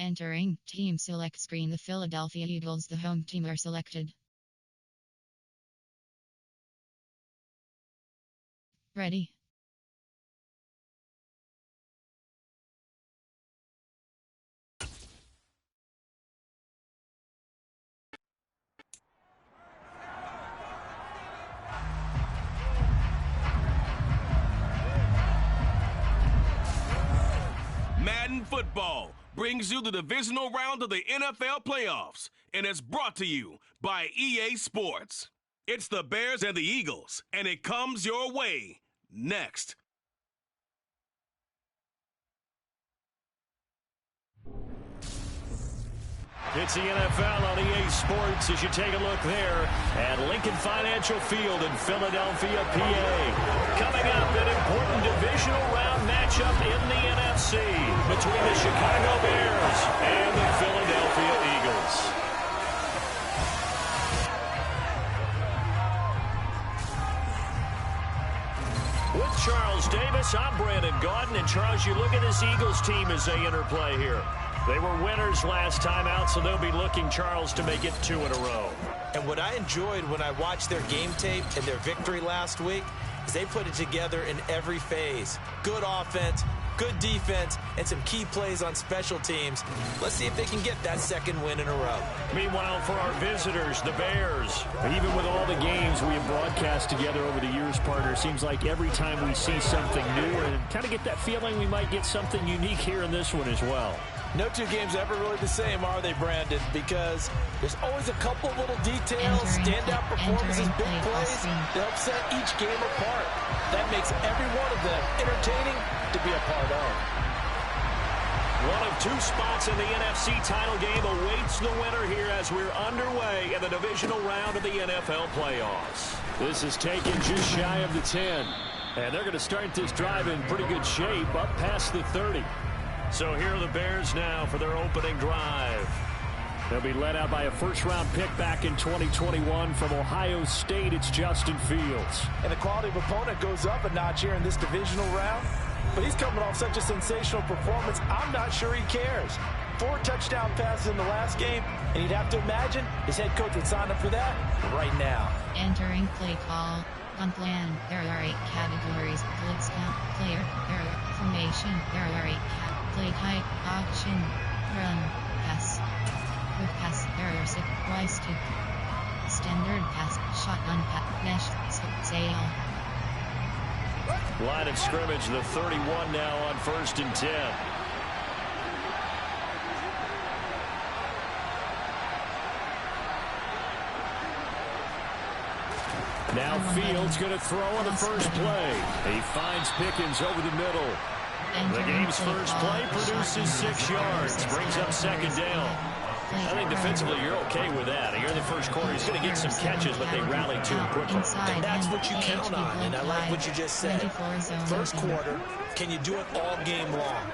Entering team select screen. The Philadelphia Eagles, the home team, are selected. Ready. Madden football brings you the divisional round of the NFL playoffs, and it's brought to you by EA Sports. It's the Bears and the Eagles, and it comes your way next. It's the NFL on EA Sports as you take a look there at Lincoln Financial Field in Philadelphia, PA. Coming up, an important divisional round matchup in the NFC between the Chicago Bears and the Philadelphia Eagles. With Charles Davis, I'm Brandon Gaudin. And Charles, you look at this Eagles team as they interplay here. They were winners last time out, so they'll be looking, Charles, to make it 2 in a row. And what I enjoyed when I watched their game tape and their victory last week is they put it together in every phase. Good offense, good defense, and some key plays on special teams. Let's see if they can get that second win in a row. Meanwhile, for our visitors, the Bears, even with all the games we have broadcast together over the years, partner, seems like every time we see something new and kind of get that feeling we might get something unique here in this one as well. No two games are ever really the same, are they, Brandon? Because there's always a couple of little details, standout performances, big plays that help set each game apart. That makes every one of them entertaining to be a part of. One of 2 spots in the NFC title game awaits the winner here as we're underway in the divisional round of the NFL playoffs. This is taken just shy of the 10. And they're going to start this drive in pretty good shape, up past the 30. So here are the Bears now for their opening drive. They'll be led out by a first-round pick back in 2021 from Ohio State. It's Justin Fields. And the quality of opponent goes up a notch here in this divisional round. But he's coming off such a sensational performance, I'm not sure he cares. 4 touchdown passes in the last game, and you'd have to imagine his head coach would sign up for that right now. Entering play call. On plan, there are 8 categories. Blitz count, player, error, formation, there are 8 play type, option, run, pass. Quick pass, there are 6, twice 2. Standard pass, shotgun pass, mesh, sail. Line of scrimmage, the 31 now on 1st and 10. Now Fields going to throw on the first play. He finds Pickens over the middle. The game's first play produces 6 yards, brings up 2nd down. I think defensively you're okay with that. You're in the first quarter. He's going to get some catches, but they rally to him quickly. And that's what you count on, and I like what you just said. First quarter, can you do it all game long?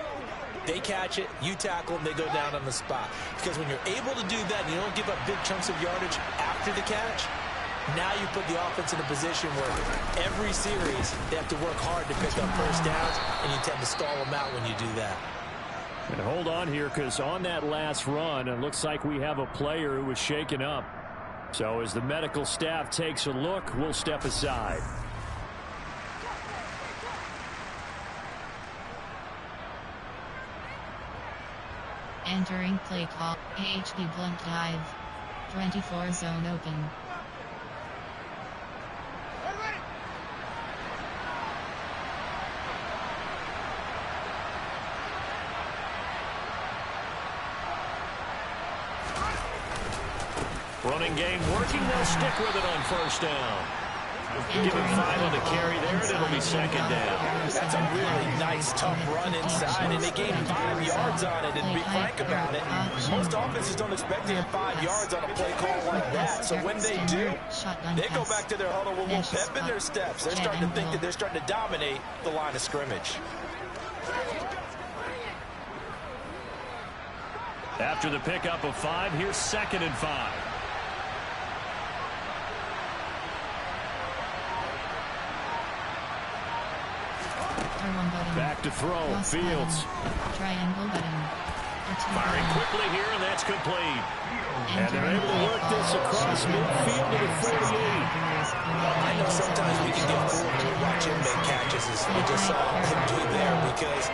They catch it, you tackle them, they go down on the spot. Because when you're able to do that and you don't give up big chunks of yardage after the catch, now you put the offense in a position where every series they have to work hard to pick up first downs, and you tend to stall them out when you do that. And hold on here, because on that last run, it looks like we have a player who was shaken up. So as the medical staff takes a look, we'll step aside. Entering play call, HD blunt dive. 24 zone open. Running game working, they'll stick with it on 1st down. Give him 5 on the carry there, and it'll be 2nd down. That's a really nice, tough run inside, and they gained 5 yards on it, and be frank about it. Most offenses don't expect to get 5 yards on a play call like that, so when they do, they go back to their huddle with a little pep in their steps. They're starting to think that they're starting to dominate the line of scrimmage. After the pickup of 5, here's 2nd and 5. R1 button. Back to throw. Cross Fields. Button. Triangle button. Firing quickly here, and that's complete. And they're able to work this across midfield to the 48. I know sometimes we can get fooled when we watch him make catches, as we just saw him do there, because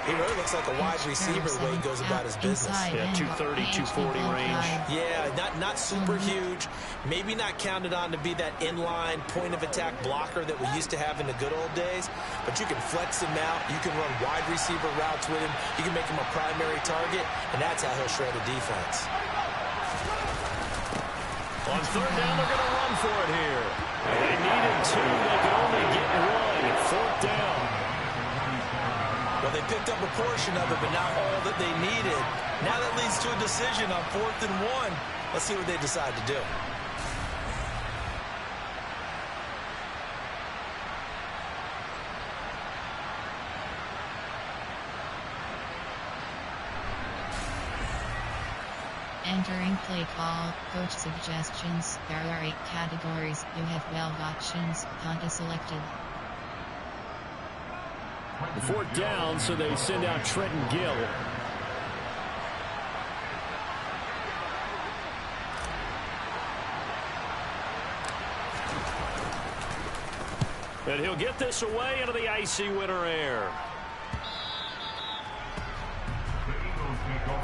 he really looks like a wide receiver the way he goes about his business. Yeah, 230, 240 range. Yeah, not super huge. Maybe not counted on to be that inline point-of-attack blocker that we used to have in the good old days, but you can flex him out. You can run wide receiver routes with him. You can make him a primary target, and that's how he'll shred a defense. On third down, they're going to run for it here. They needed two. They could only get one. Fourth down. Well, they picked up a portion of it, but not all that they needed. Now that leads to a decision on 4th and 1. Let's see what they decide to do. Entering play call, coach suggestions. There are 8 categories. You have 12 options. Conta selected. Fourth down, so they send out Trenton Gill. And he'll get this away into the icy winter air.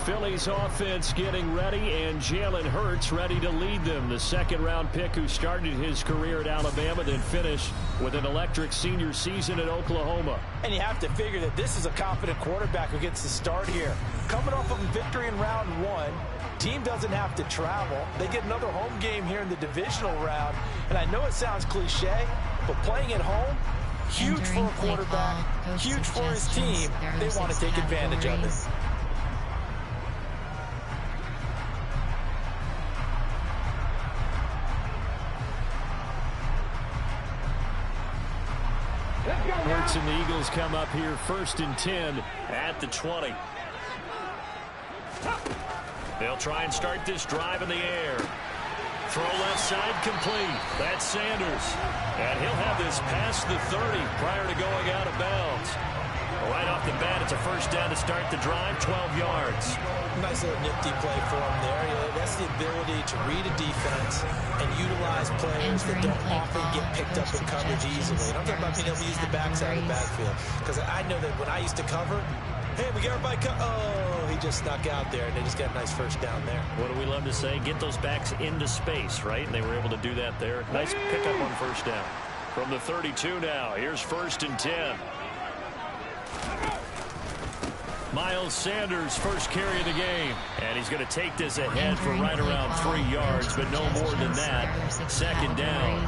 Philly's offense getting ready, and Jalen Hurts ready to lead them. The second-round pick who started his career at Alabama, then finished with an electric senior season at Oklahoma. And you have to figure that this is a confident quarterback who gets the start here. Coming off of a victory in round 1, team doesn't have to travel. They get another home game here in the divisional round. And I know it sounds cliche, but playing at home, huge for a quarterback, huge for his team. They want to take advantage of it. Hurts and the Eagles come up here 1st and 10 at the 20. They'll try and start this drive in the air. Throw left side complete. That's Sanders. And he'll have this past the 30 prior to going out of bounds. Right off the bat, it's a first down to start the drive, 12 yards. Nice little nifty play for him there. That's the ability to read a defense and utilize players that don't often get picked up in coverage easily. And I'm talking about being able to use the backside of the backfield. Because I know that when I used to cover, hey, we got everybody oh, he just snuck out there, and they just got a nice first down there. What do we love to say? Get those backs into space, right? And they were able to do that there. Nice pickup on first down. From the 32 now, here's 1st and 10. Miles Sanders, first carry of the game. And he's going to take this ahead for right around 3 yards, but no more than that. Second down.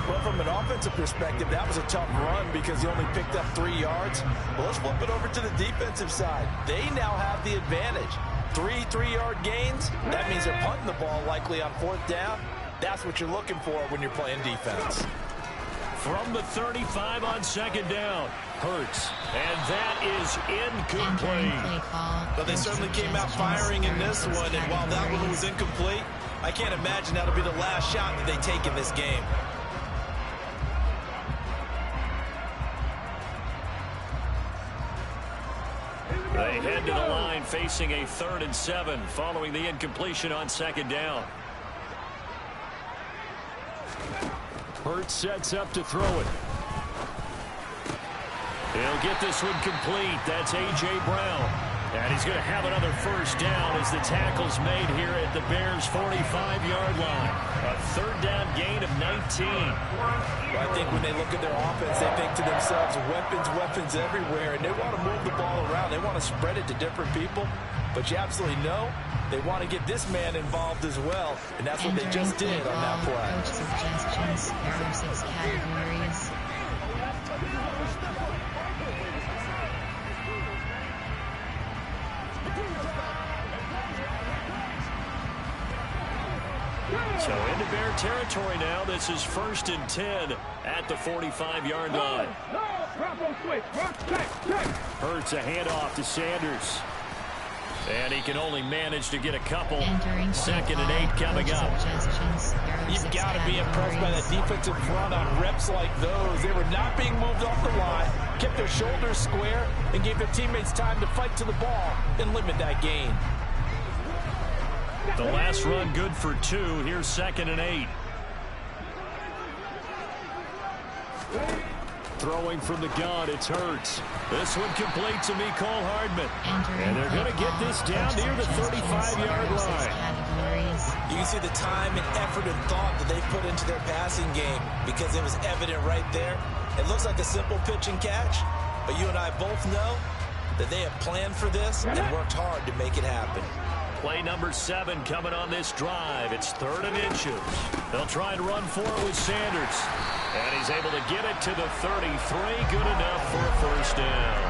Well, from an offensive perspective, that was a tough run because he only picked up 3 yards. Well, let's flip it over to the defensive side. They now have the advantage. 3 3-yard gains. That means they're punting the ball likely on 4th down. That's what you're looking for when you're playing defense. From the 35 on second down, Hurts. And that is incomplete. But they certainly came out firing in this one, and while that one was incomplete, I can't imagine that'll be the last shot that they take in this game. They head to the line facing a 3rd and 7 following the incompletion on second down. Hurts sets up to throw it. He'll get this one complete. That's A.J. Brown. And he's going to have another first down as the tackle's made here at the Bears' 45-yard line. A 3rd down gain of 19. Well, I think when they look at their offense, they think to themselves, weapons everywhere, and they want to move the ball around. They want to spread it to different people. But you absolutely know they want to get this man involved as well, and that's what they just did on that play. Coach suggestions. There are 6 categories. So into Bear territory now. This is 1st and 10 at the 45-yard line. Hurts a handoff to Sanders. And he can only manage to get a couple. 2nd and 8 coming up. You've got to be impressed by that defensive front on reps like those. They were not being moved off the line. kept their shoulders square, and gave their teammates time to fight to the ball and limit that gain. The last run good for 2. Here's 2nd and 8. Throwing from the gun, it's Hurts. This one complete to Mecole Hardman. And they're going to get this down near the 35-yard line. You can see the time and effort and thought that they put into their passing game because it was evident right there. It looks like a simple pitch and catch, but you and I both know that they have planned for this and worked hard to make it happen. Play number 7 coming on this drive. It's 3rd and inches. They'll try and run for it with Sanders. And he's able to get it to the 33. Good enough for a first down.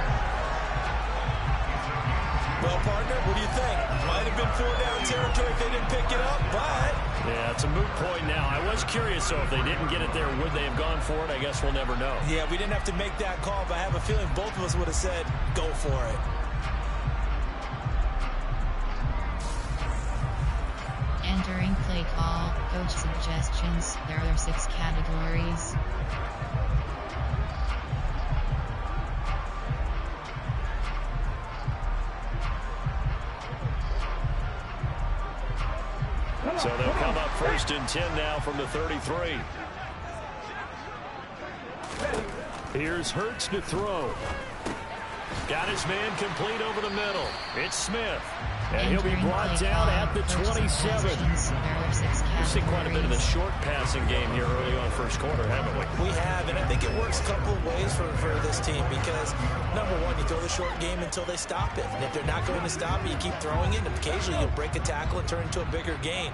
Well, partner, what do you think? Might have been 4-down territory if they didn't pick it up, but... Yeah, it's a moot point now. I was curious, so if they didn't get it there, would they have gone for it? I guess we'll never know. Yeah, we didn't have to make that call, but I have a feeling both of us would have said, go for it. Entering play call, coach suggestions. There are 6 categories. So they'll come up 1st and 10 now from the 33. Here's Hurts to throw. Got his man complete over the middle. It's Smith. And he'll be brought down at the 27. We've seen quite a bit of the short passing game here early on first quarter, haven't we? We have, and I think it works a couple of ways for this team because, number one, you throw the short game until they stop it. And if they're not going to stop it, you keep throwing it, and occasionally you'll break a tackle and turn it into a bigger gain.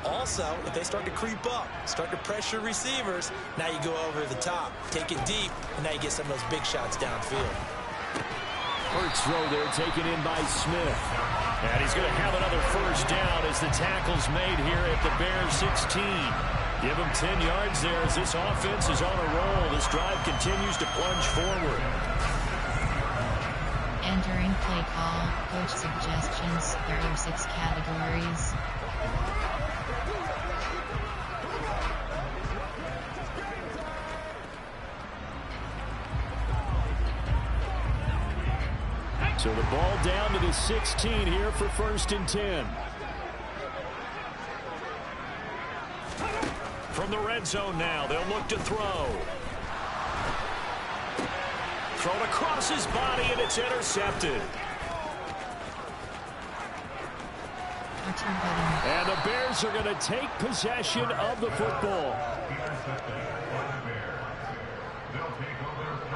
Also, if they start to creep up, start to pressure receivers, now you go over the top, take it deep, and now you get some of those big shots downfield. Hurts throw there taken in by Smith. And he's going to have another first down as the tackle's made here at the Bears 16. Give him 10 yards there as this offense is on a roll. This drive continues to plunge forward. Entering play call, coach suggestions. There are 6 categories. So the ball down to the 16 here for 1st and 10. From the red zone now, they'll look to throw. Thrown across his body, and it's intercepted. And the Bears are going to take possession of the football.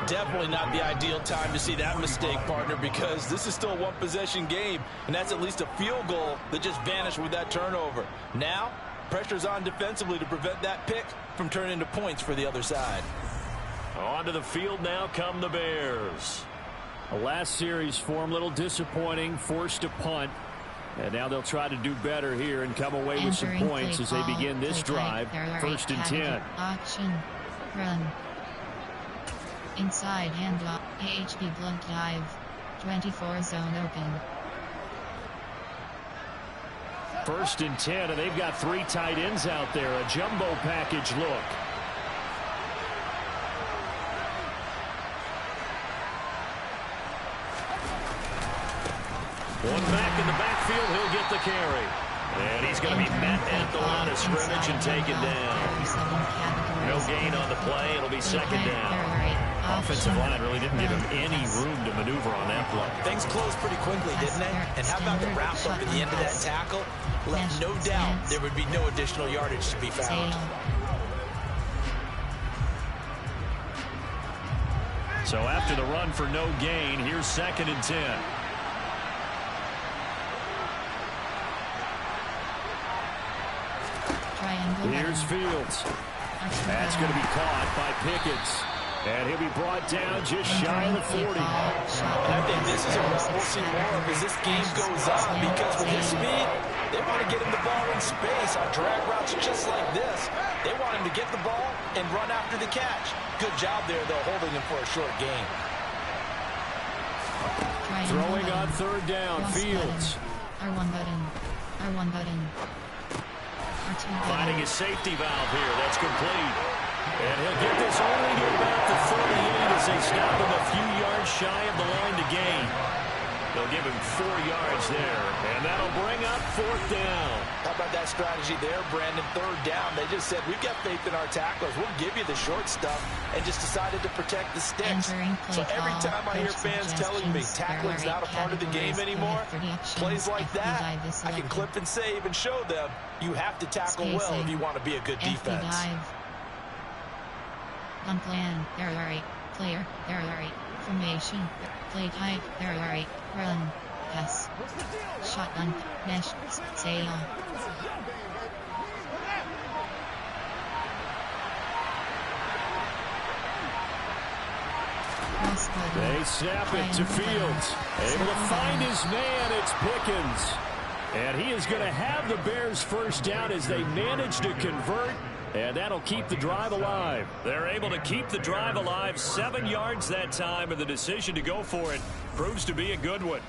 Definitely not the ideal time to see that mistake, partner, because this is still a one-possession game, and that's at least a field goal that just vanished with that turnover. Now, pressure's on defensively to prevent that pick from turning into points for the other side. Onto the field now come the Bears. The last series form a little disappointing, forced a punt. And now they'll try to do better here and come away with some points as they begin this drive. 1st and 10. Auction. Run. Inside handoff. AHP blunt dive. 24 zone open. 1st and 10, and they've got 3 tight ends out there. A jumbo package look. One back in the backfield, he'll get the carry. And he's going to be met at the line of scrimmage and taken down. No gain on the play. It'll be 2nd down. Offensive line really didn't give him any room to maneuver on that play. Things closed pretty quickly, didn't they? And how about the wrap up at the end of that tackle? Left no doubt there would be no additional yardage to be found. So after the run for no gain, here's 2nd and 10. Here's Fields. That's going to be caught by Pickens. And he'll be brought down just shy of the 40. And I think this is a run we'll see more of as this game goes on, because with his speed, they want to get him the ball in space on drag routes just like this. They want him to get the ball and run after the catch. Good job there, though, holding him for a short gain. Throwing on 3rd down, Fields. R1 button. R1 button. Finding his safety valve here. That's complete. And he'll get this only to about the 38 as they stop him a few yards shy of the line to gain. They'll give him 4 yards there, and that'll bring up 4th down. How about that strategy there, Brandon? 3rd down. They just said, we've got faith in our tacklers. We'll give you the short stuff, and just decided to protect the sticks. So every time I hear fans telling me tackling's not a part of the game anymore, plays like that, I can clip and save and show them you have to tackle well if you want to be a good defense. On plan, there are 8. Player, there are 8. Formation, play type, there are 8. Run, pass, shotgun, mesh, sail. They snap it to Fields. Able to find his man, it's Pickens. And he is going to have the Bears first down as they manage to convert. And that'll keep the drive alive. They're able to keep the drive alive. 7 yards that time, and the decision to go for it proves to be a good one.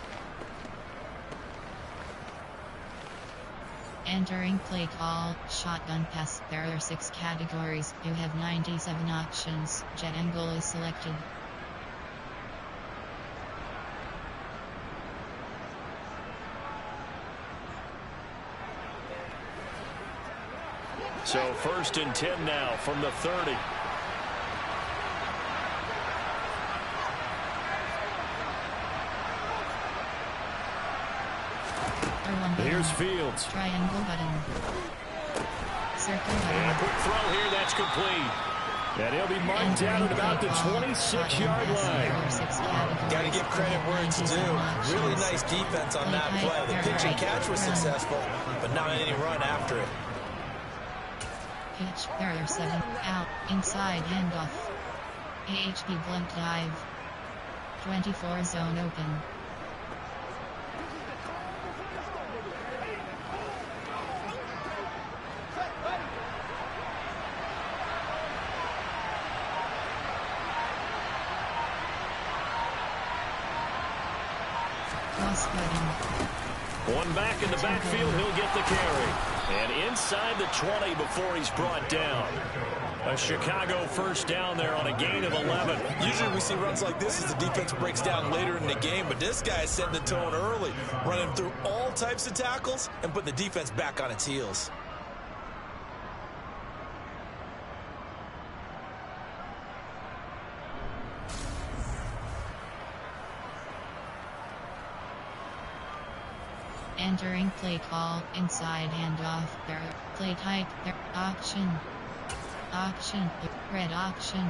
Entering play call, shotgun pass. There are 6 categories. You have 97 options. Jet angle is selected. So 1st and 10 now from the 30. Here's Fields. Triangle button. Circle button. And a quick throw here, that's complete. And he'll be marked down at about the 26-yard line. Got to give credit where it's due. Really nice defense on that play. The pitch and catch was successful, but not any run after it. Pitch, there are 7. Out, inside handoff. AHP blunt dive. 24 zone open. One back in the backfield, he'll get the carry. And inside the 20 before he's brought down. A Chicago first down there on a gain of 11. Usually we see runs like this as the defense breaks down later in the game, but this guy set the tone early, running through all types of tackles and put the defense back on its heels. Entering play call, inside handoff, there, play type, there, option, red option.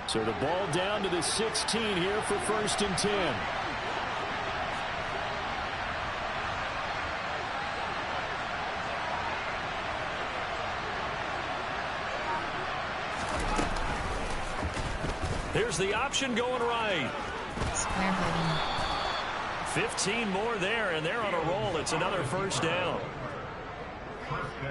So the ball down to the 16 here for 1st and 10. Here's the option going right. Square button. 15 more there, and they're on a roll. It's another first down.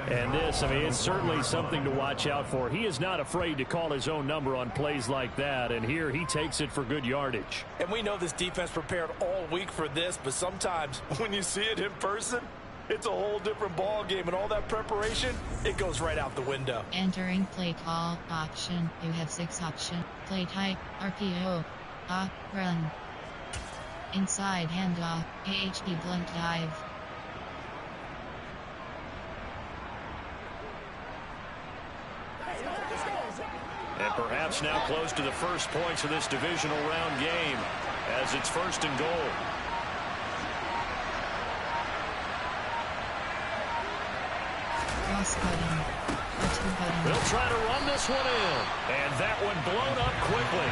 And this, I mean, it's certainly something to watch out for. He is not afraid to call his own number on plays like that, and here he takes it for good yardage. And we know this defense prepared all week for this, but sometimes when you see it in person, it's a whole different ball game, and all that preparation, it goes right out the window. Entering play call, option, you have 6 option, play type, RPO, run. Inside handoff, AHP blunt dive. And perhaps now close to the first points of this divisional round game as it's 1st and goal. Cross button. They'll try to run this one in. And that one blown up quickly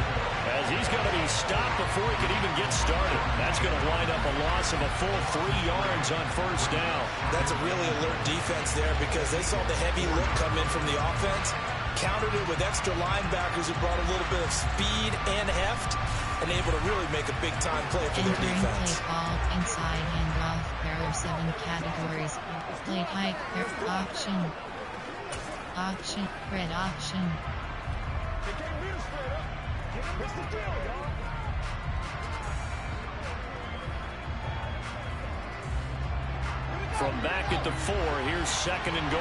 as he's going to be stopped before he can even get started. That's going to wind up a loss of a full 3 yards on first down. That's a really alert defense there because they saw the heavy look come in from the offense, countered it with extra linebackers who brought a little bit of speed and heft, and able to really make a big-time play for their defense. Play ball, inside handoff. There are 7 categories. Play type, option, red option. From come back at the 4. Here's 2nd and goal.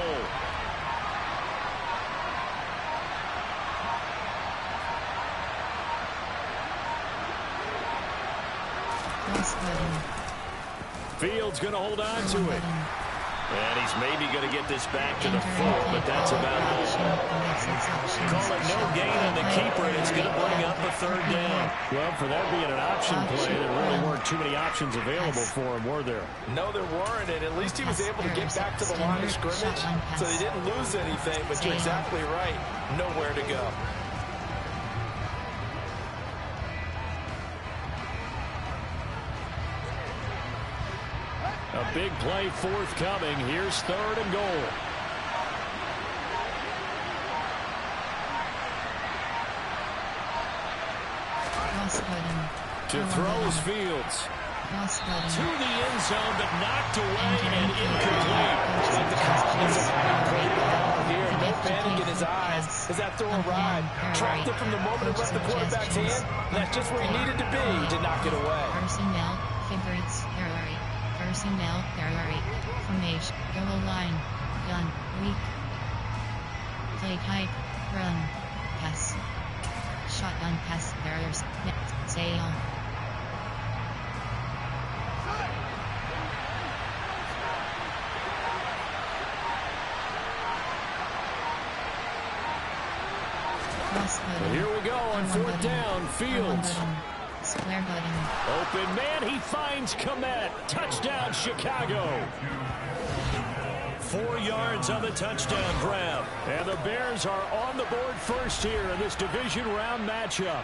Fields going to hold on to it. And he's maybe going to get this back to the 4, but that's about it. Call it no gain on the keeper, and it's going to bring up a 3rd down. Well, for that being an option play, there really weren't too many options available for him, were there? No, there weren't, and at least he was able to get back to the line of scrimmage, so they didn't lose anything, but you're exactly right. Nowhere to go. A big play forthcoming. Here's 3rd and goal. To throw is Fields. To the end zone, but knocked away and incomplete. Like the confidence of here. No panic in his eyes as that throw arrived. Tracked it from the moment it left the quarterback's hand. That's just where he needed to be to knock it away. Personnel, favorites, personnel, formation, goal line, gun, weak, play type, run, pass, shotgun pass, barriers, net, sail. Well, here we go on 4th down. Fields. Square button. Open man, he finds Komet. Touchdown, Chicago. 4 yards on the touchdown grab. And the Bears are on the board first here in this division round matchup.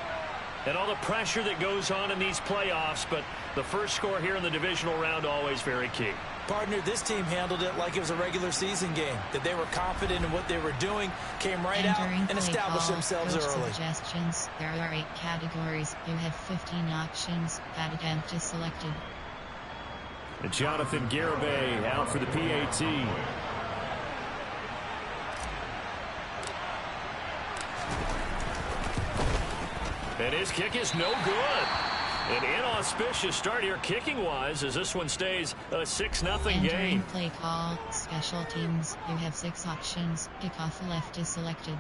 And all the pressure that goes on in these playoffs, but the first score here in the divisional round always very key. Partner, this team handled it like it was a regular season game, that they were confident in what they were doing, came right out and established themselves early. Suggestions. There are 8 categories. You have 15 options. Added empty selected. And Jonathan Garibay out for the PAT. And his kick is no good. An inauspicious start here kicking-wise as this one stays a 6-0 game. Play call, special teams. You have 6 options. Kickoff left is selected.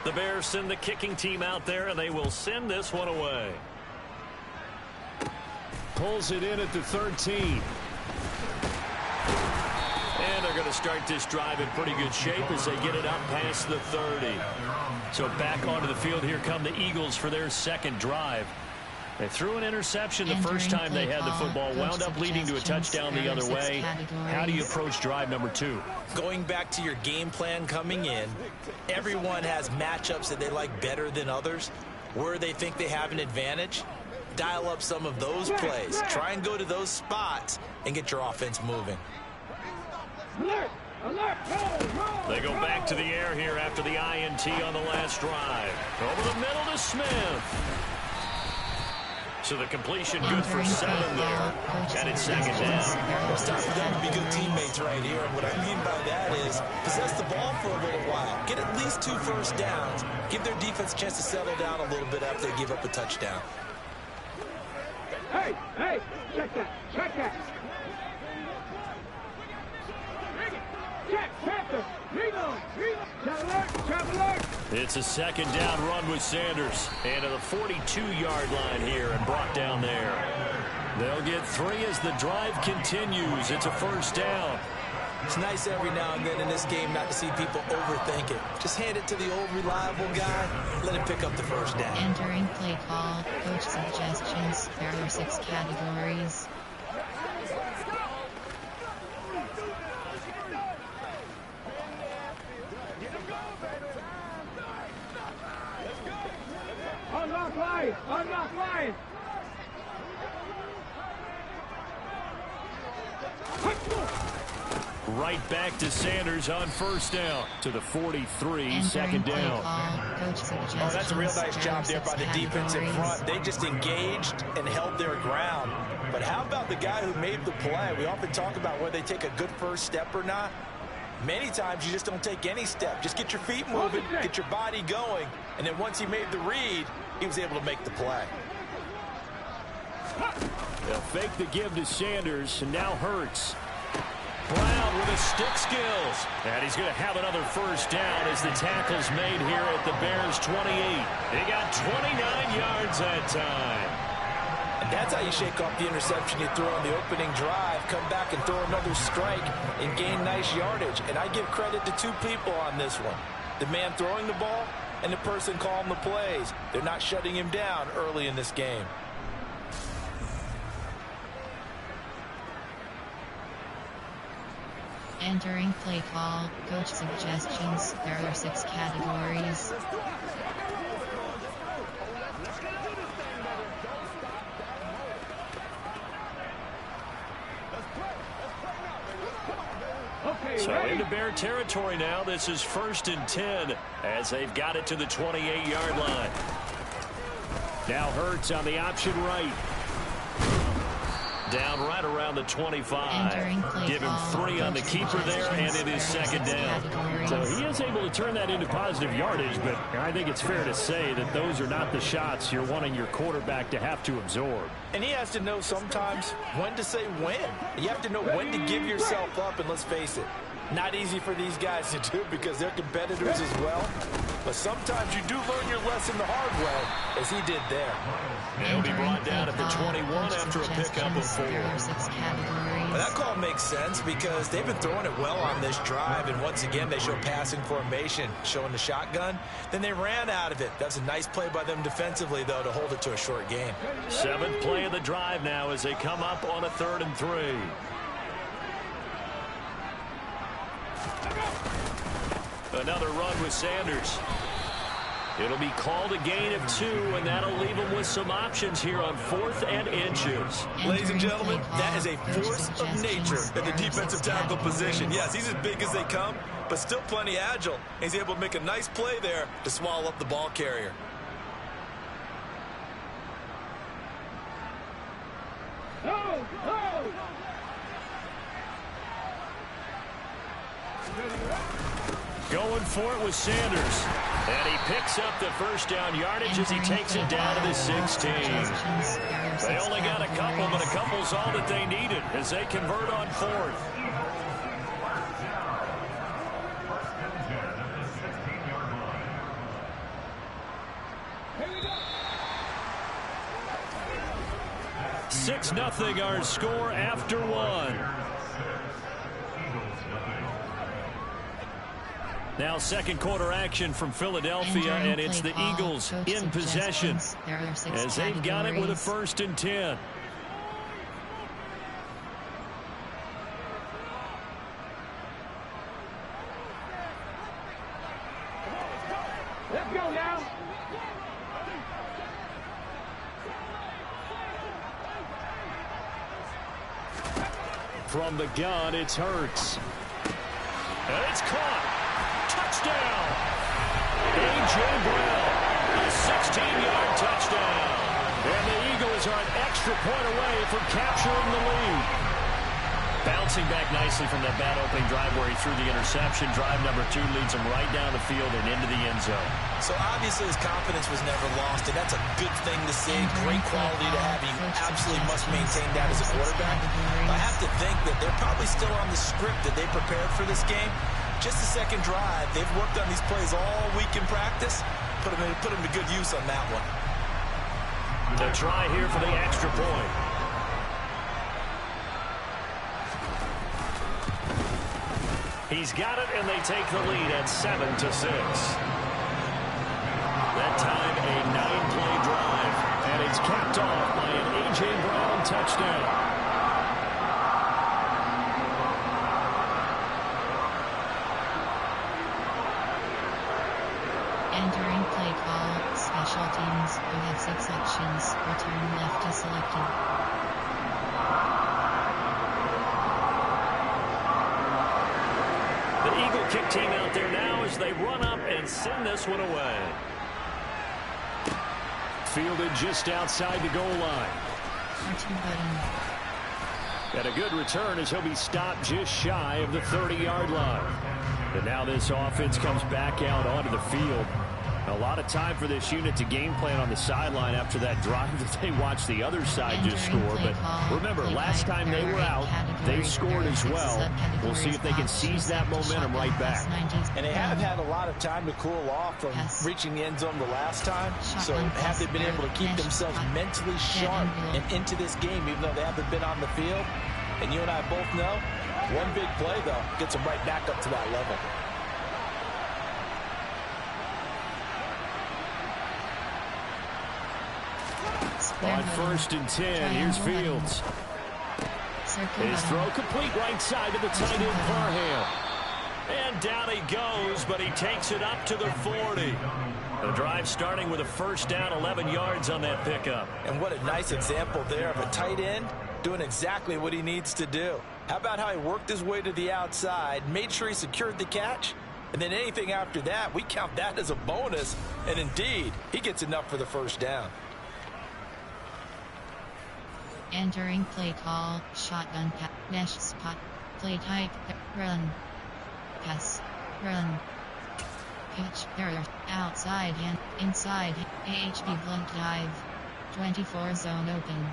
The Bears send the kicking team out there, and they will send this one away. Pulls it in at the 13. And they're going to start this drive in pretty good shape as they get it up past the 30. So back onto the field, here come the Eagles for their 2nd drive. They threw an interception the first time they had the football, wound up leading to a touchdown the other way. How do you approach drive number 2? Going back to your game plan coming in, everyone has matchups that they like better than others. Where they think they have an advantage, dial up some of those plays. Try and go to those spots and get your offense moving. They go back to the air here after the INT on the last drive. Over the middle to Smith. So the completion good for 7 there. And it's 2nd down. It's time for them to be good teammates right here. And what I mean by that is possess the ball for a little while. Get at least 2 first downs. Give their defense a chance to settle down a little bit after they give up a touchdown. Hey, check that, check that. It's a 2nd down run with Sanders. And to the 42-yard line here and brought down there. They'll get 3 as the drive continues. It's a 1st down. It's nice every now and then in this game not to see people overthink it. Just hand it to the old reliable guy. Let him pick up the 1st down. Entering play call. Coach suggestions. There are 6 categories. Unlock line! Right back to Sanders on 1st down. To the 43, 2nd down. Oh, that's a real nice job there by the defense in front. They just engaged and held their ground. But how about the guy who made the play? We often talk about whether they take a good first step or not. Many times you just don't take any step. Just get your feet moving, get your body going, and then once he made the read, he was able to make the play. They'll fake the give to Sanders, and now Hurts. Brown with his stick skills. And he's going to have another first down as the tackle's made here at the Bears' 28. They got 29 yards that time. And that's how you shake off the interception you threw on the opening drive, come back and throw another strike and gain nice yardage. And I give credit to two people on this one. The man throwing the ball and the person calling the plays. They're not shutting him down early in this game. Entering play call, coach suggestions. There are 6 categories. So into Bear territory now. This is 1st and 10 as they've got it to the 28-yard line. Now Hurts on the option right. Down right around the 25. Give him 3 on the keeper there, and it is 2nd down. So he is able to turn that into positive yardage, but I think it's fair to say that those are not the shots you're wanting your quarterback to have to absorb. And he has to know sometimes when to say when. You have to know when to give yourself up, and let's face it, not easy for these guys to do because they're competitors as well. But sometimes you do learn your lesson the hard way, as he did there. He'll be brought down at the 21 after a pickup of 4. Well, that call makes sense because they've been throwing it well on this drive, and once again they show passing formation, showing the shotgun. Then they ran out of it. That's a nice play by them defensively, though, to hold it to a short gain. 7th play of the drive now as they come up on a 3rd and 3. Another run with Sanders. It'll be called a gain of 2, and that'll leave them with some options here on 4th and inches. Ladies and gentlemen, that is a force of nature at the defensive tackle position. Yes, he's as big as they come, but still plenty agile. He's able to make a nice play there to swallow up the ball carrier. Going for it with Sanders. And he picks up the first down yardage as he takes it down to the 16. They only got a couple, but a couple's all that they needed as they convert on 4th. $6-0 our score after 1. Now 2nd quarter action from Philadelphia, and it's the Eagles in possession as they've got it with a 1st and 10. Let's go now. From the gun, it's Hurts. And it's caught. Touchdown. A.J. Brown, a 16-yard touchdown. And the Eagles are an extra point away from capturing the lead. Bouncing back nicely from that bad opening drive where he threw the interception. Drive number 2 leads him right down the field and into the end zone. So obviously his confidence was never lost, and that's a good thing to see. Great quality to have. You absolutely must maintain that as a quarterback. I have to think that they're probably still on the script that they prepared for this game. Just the 2nd drive. They've worked on these plays all week in practice. Put them to good use on that one. The try here for the extra point. He's got it, and they take the lead at 7-6. That time, a 9-play drive, and it's capped off by an A.J. Brown touchdown. Entering play call, special teams, who have 6 options, return left is selected. The Eagle kick team out there now as they run up and send this one away. Fielded just outside the goal line. And a good return as he'll be stopped just shy of the 30-yard line. And now this offense comes back out onto the field. A lot of time for this unit to game plan on the sideline after that drive that they watched the other side just score. But remember, last time they were out, they scored as well. We'll see if they can seize that momentum right back. And they have had a lot of time to cool off from reaching the end zone the last time. So have they been able to keep themselves mentally sharp and into this game, even though they haven't been on the field? And you and I both know, one big play, though, gets them right back up to that level. On 1st and 10, here's Fields. His throw complete right side to the tight end, Parham. And down he goes, but he takes it up to the 40. The drive starting with a first down, 11 yards on that pickup. And what a nice example there of a tight end doing exactly what he needs to do. How about how he worked his way to the outside, made sure he secured the catch, and then anything after that, we count that as a bonus. And indeed, he gets enough for the first down. Entering play call, shotgun, mesh spot, play type, run, pass, run, pitch, error, outside and inside, AHB blunt dive, 24 zone open.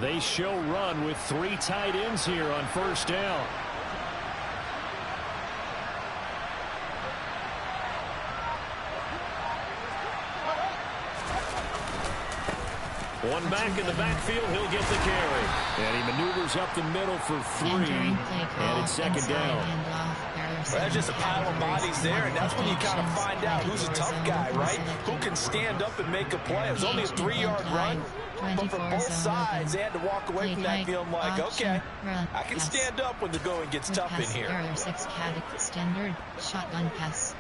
They show run with 3 tight ends here on first down. One back in the backfield, he'll get the carry. And he maneuvers up the middle for 3. And it's second down. Well, there's just a pile of bodies there, and that's when you kind of find out who's a tough guy, right? Who can stand up and make a play. It was only a 3-yard run, but for both sides, they had to walk away from that feeling like, okay, I can stand up when the going gets tough in here. 6 standard, shotgun pass,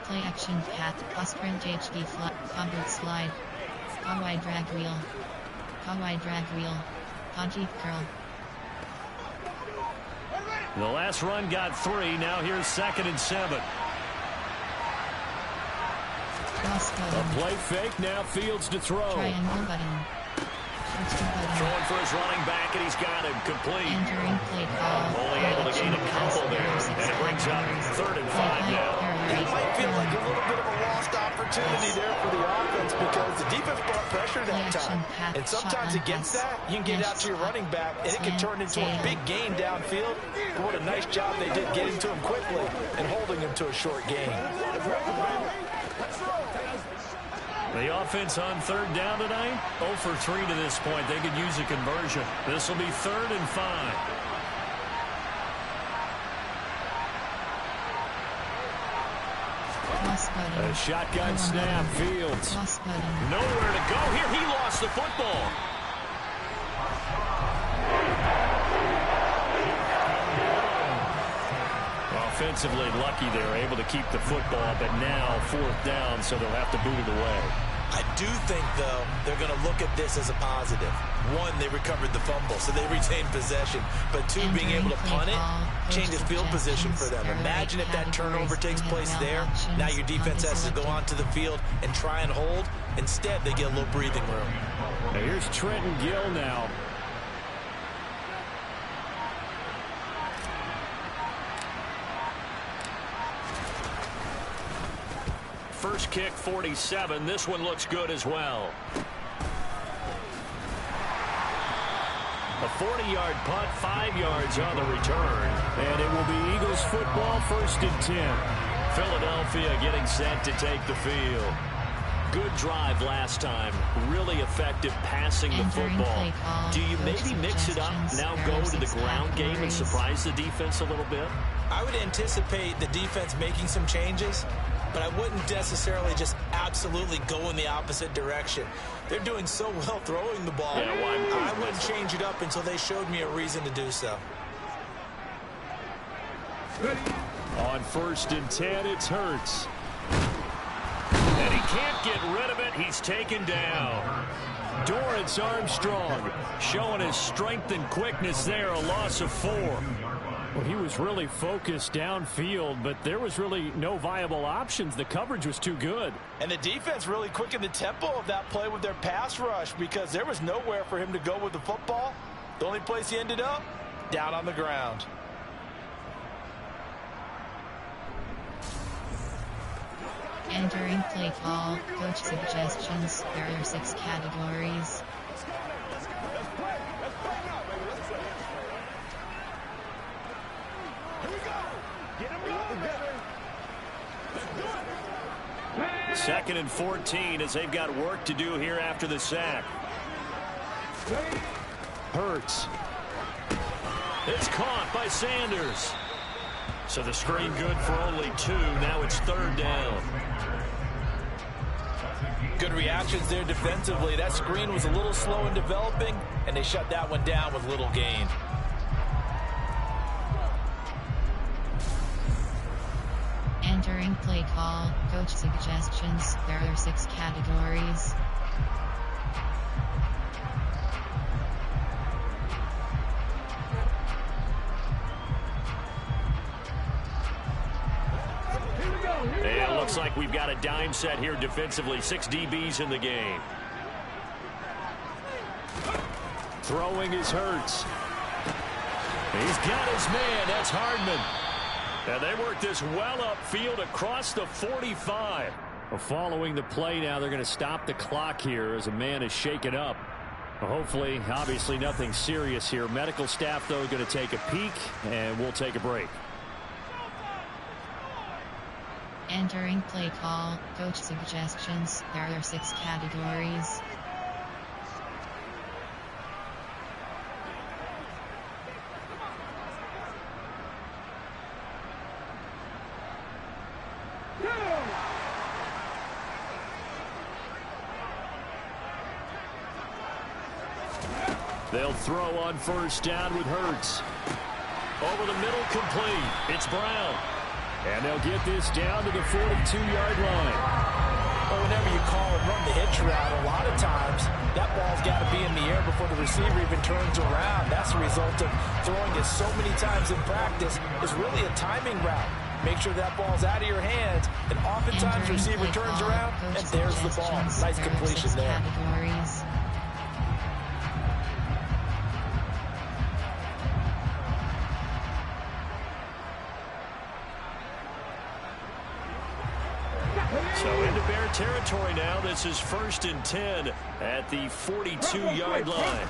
play action cat, plus sprint HD flat, combo slide, Kawai drag wheel, Ponchi curl. The last run got 3. Now here's 2nd and 7. A play fake. Now Fields to throw. Triangle button. Throwing for his running back, and he's got him complete. Entering play call. Only able to gain a couple there, and it brings up 3rd and 5 now. That might feel like a little bit of a lost opportunity there for the offense because the defense brought pressure that time. And sometimes against that, you can get out to your running back, and it can turn into a big gain downfield. But what a nice job they did getting to him quickly and holding him to a short gain. The offense on 3rd down tonight, 0 for 3 to this point. They could use a conversion. This will be 3rd and 5. A shotgun snap, Fields. Nowhere to go here. He lost the football. Offensively lucky they're able to keep the football, but now 4th down, so they'll have to boot it away. I do think, though, they're going to look at this as a positive. 1, they recovered the fumble, so they retained possession. But 2, being able to punt it changes field position for them. Imagine if that turnover takes place there. Now your defense has to go onto the field and try and hold. Instead, they get a little breathing room. Now here's Trenton Gill now. First kick, 47. This one looks good as well. A 40-yard punt, 5 yards on the return. And it will be Eagles football, 1st and 10. Philadelphia getting set to take the field. Good drive last time. Really effective passing the football. Do you maybe mix it up, now go to the ground game and surprise the defense a little bit? I would anticipate the defense making some changes, but I wouldn't necessarily just absolutely go in the opposite direction. They're doing so well throwing the ball. I wouldn't change it up until they showed me a reason to do so. On 1st and 10, it's Hurts. And he can't get rid of it. He's taken down. Dorrance Armstrong showing his strength and quickness there. A loss of 4. Well, he was really focused downfield, but there was really no viable options. The coverage was too good. And the defense really quickened the tempo of that play with their pass rush because there was nowhere for him to go with the football. The only place he ended up, down on the ground. Entering play call, coach suggestions. There are 6 categories. Second and 14 as they've got work to do here after the sack. Hurts. It's caught by Sanders. So the screen good for only 2. Now it's 3rd down. Good reactions there defensively. That screen was a little slow in developing, and they shut that one down with little gain. Entering play call, coach suggestions. There are 6 categories. It looks like we've got a dime set here defensively. 6 DBs in the game. Throwing is Hurts. He's got his man. That's Hardman. And they work this well upfield across the 45. Well, following the play now, they're going to stop the clock here as a man is shaken up. Well, hopefully, obviously nothing serious here. Medical staff, though, going to take a peek, and we'll take a break. Entering play call, coach suggestions. There are 6 categories. They'll throw on 1st down with Hurts. Over the middle, complete. It's Brown. And they'll get this down to the 42-yard line. Well, whenever you call and run the hitch route, a lot of times that ball's got to be in the air before the receiver even turns around. That's the result of throwing it so many times in practice. Is really a timing route. Make sure that ball's out of your hands, and oftentimes the receiver turns around, and there's the ball. Nice completion there. Categories. So into Bear territory now. This is 1st and 10 at the 42-yard line.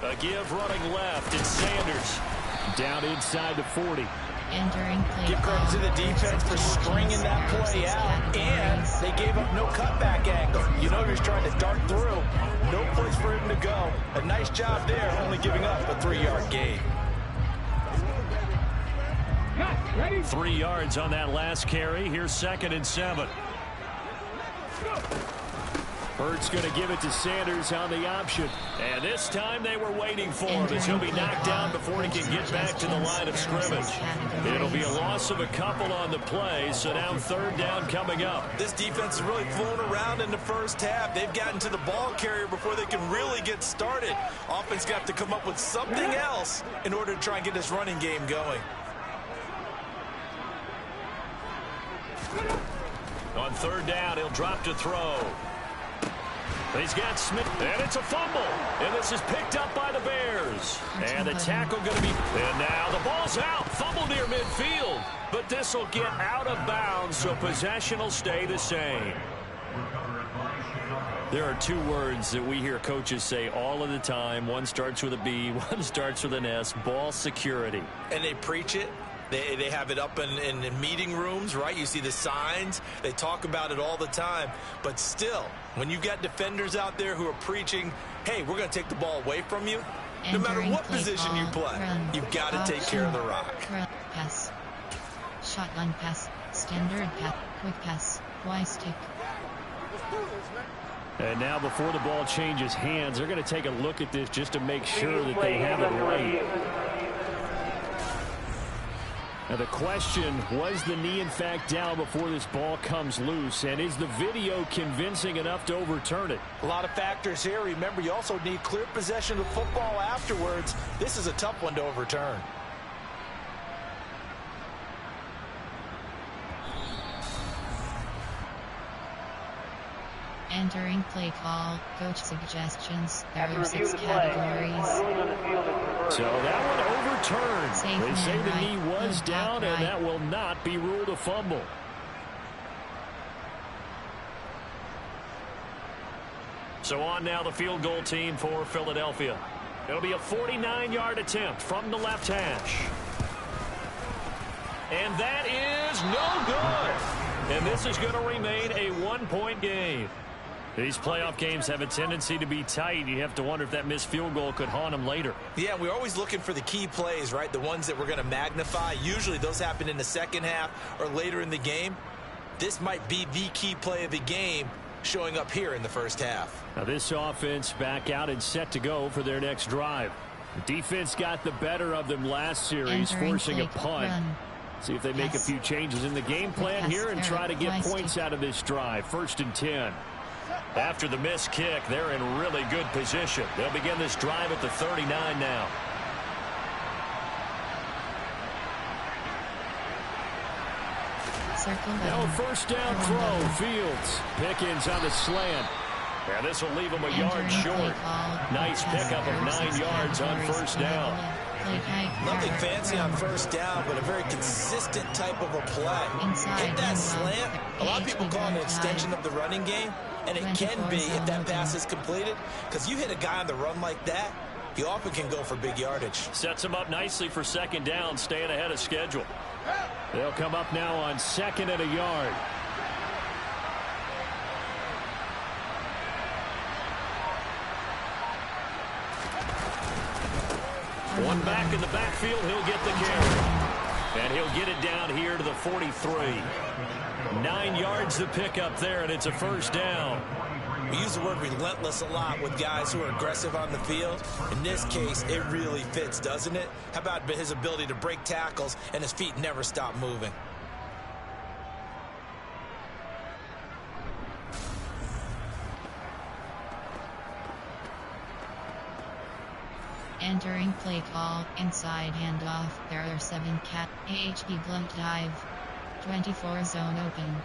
A give running left. It's Sanders. Down inside the 40. Entering play Give credit to the defense for stringing that play out, and they gave up no cutback angle. You know he's trying to dart through. No place for him to go. A nice job there, only giving up a 3-yard gain. 3 yards on that last carry. Here's 2nd and 7. Hurts going to give it to Sanders on the option. And this time they were waiting for him as he'll be knocked down before he can get back to the line of scrimmage. It'll be a loss of a couple on the play, so now 3rd down coming up. This defense has really flown around in the first half. They've gotten to the ball carrier before they can really get started. Offense got to come up with something else in order to try and get this running game going. On 3rd down, he'll drop to throw. He's got Smith, and it's a fumble. And this is picked up by the Bears. And the tackle going to be, and now the ball's out. Fumble near midfield. But this will get out of bounds, so possession will stay the same. There are 2 words that we hear coaches say all of the time. One starts with a B, one starts with an S. Ball security. And they preach it. They have it up in meeting rooms, right? You see the signs. They talk about it all the time. But still, when you've got defenders out there who are preaching, hey, we're going to take the ball away from you, no matter what position you play, you've got to take care of the rock. Pass. Shotgun pass. Standard pass. Quick pass. Y-stick. And now before the ball changes hands, they're going to take a look at this just to make sure that they have it right. Now the question, was the knee in fact down before this ball comes loose? And is the video convincing enough to overturn it? A lot of factors here. Remember, you also need clear possession of football afterwards. This is a tough one to overturn. Entering play call, coach suggestions. There are 6 categories. So that one overturned. Safe they say the right, knee was down, right. and that will not be ruled a fumble. So on now the field goal team for Philadelphia. It'll be a 49-yard attempt from the left hash. And that is no good. And this is going to remain a one-point game. These playoff games have a tendency to be tight. You have to wonder if that missed field goal could haunt them later. Yeah, we're always looking for the key plays, right? The ones that we're going to magnify. Usually those happen in the second half or later in the game. This might be the key play of the game showing up here in the first half. Now this offense back out and set to go for their next drive. The defense got the better of them last series, forcing a punt. See if they make a few changes in the game plan here and try to get points out of this drive. 1st and 10. After the missed kick, they're in really good position. They'll begin this drive at the 39 now. Now a first down throw. Fields. Pickens on the slant. And this will leave him a yard short. Nice pickup of 9 yards on first down. Nothing fancy on first down, but a very consistent type of a play. Hit that slant. A lot of people call it an extension of the running game, and it can be if that pass is completed, because you hit a guy on the run like that, he often can go for big yardage. Sets him up nicely for second down, staying ahead of schedule. They'll come up now on 2nd and a yard. One back in the backfield, he'll get the carry. And he'll get it down here to the 43. 9 yards to pick up there, and it's a first down. We use the word relentless a lot with guys who are aggressive on the field. In this case, it really fits, doesn't it? How about his ability to break tackles and his feet never stop moving? Entering play call, inside handoff, there are 7 cat, AHP blunt dive, 24 zone open.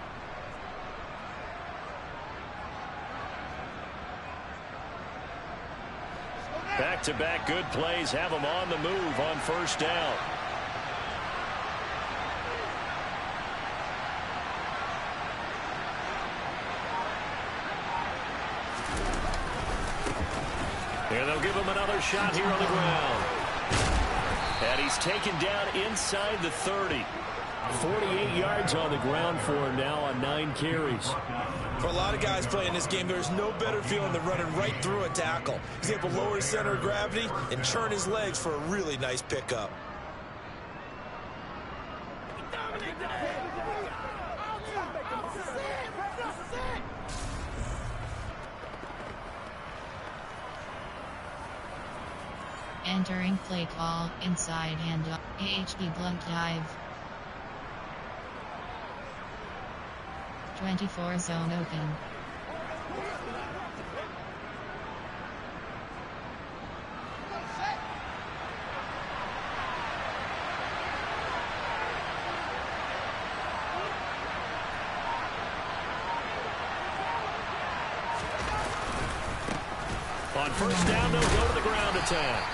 Back-to-back good plays have them on the move on first down. And they'll give him another shot here on the ground. And he's taken down inside the 30. 48 yards on the ground for him now on 9 carries. For a lot of guys playing this game, there's no better feeling than running right through a tackle. He's able to lower his center of gravity and churn his legs for a really nice pickup. Entering play call, inside handoff, AHP blunt dive. 24 zone open. On first down, they'll go to the ground attack.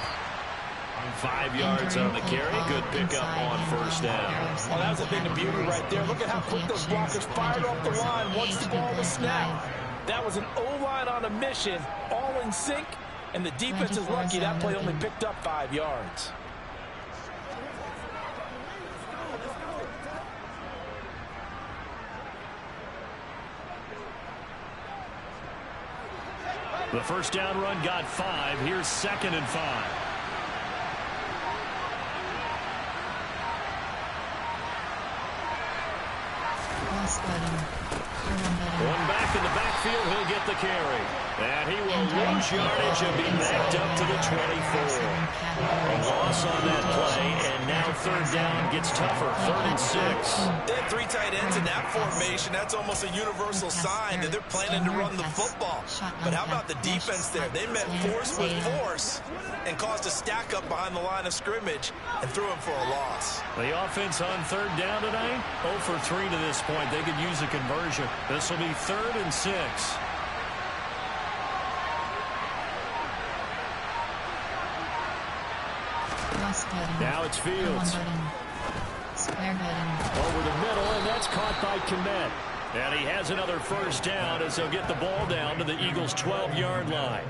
5 yards on the carry. Good pickup on first down. Well, that was a thing of beauty right there. Look at how quick those blockers fired off the line once the ball was snapped. That was an O-line on a mission, all in sync, and the defense is lucky that play only picked up 5 yards. The first down run got 5. Here's 2nd and 5. One back in the backfield, he'll get the carry. And he will lose yardage and be backed up to the 24. A loss on that play, and now third down gets tougher. 3rd and 6. They have 3 tight ends in that formation. That's almost a universal sign that they're planning to run the football. But how about the defense there? They met force with force and caused a stack up behind the line of scrimmage and threw him for a loss. The offense on third down tonight, 0 for 3 to this point. They could use a conversion. This will be 3rd and 6. Now it's Fields. Square button. Over the middle, and that's caught by Kmet. And he has another first down as they'll get the ball down to the Eagles' 12-yard line.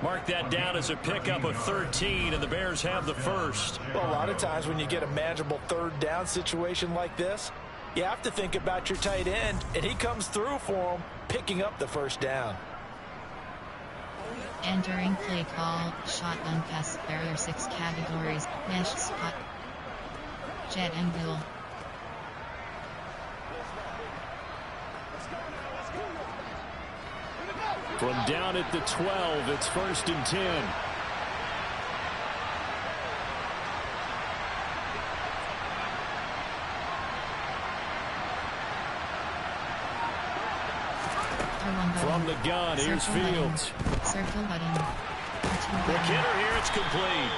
Mark that down as a pickup of 13, and the Bears have the first. Well, a lot of times when you get a manageable third down situation like this, you have to think about your tight end, and he comes through for him, picking up the first down. Entering play call, shotgun pass. There are 6 categories: mesh, spot, jet angle. From down at the 12, it's 1st and 10. From the gun, here's Fields. Circle button. The kidder here, it's complete.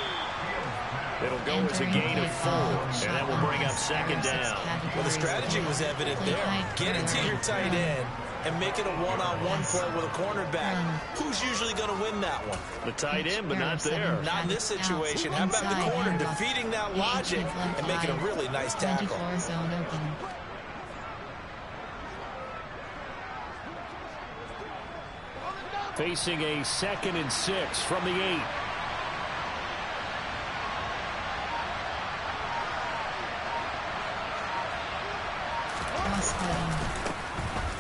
It'll go as a gain of 4, and that will bring up 2nd down. Well, the strategy was evident there. Get it to your tight end and make it a one-on-one play with a cornerback. Who's usually going to win that one? The tight end, but not there. Not in this situation. How about the corner defeating that logic and making a really nice tackle? Facing a 2nd and 6 from the 8.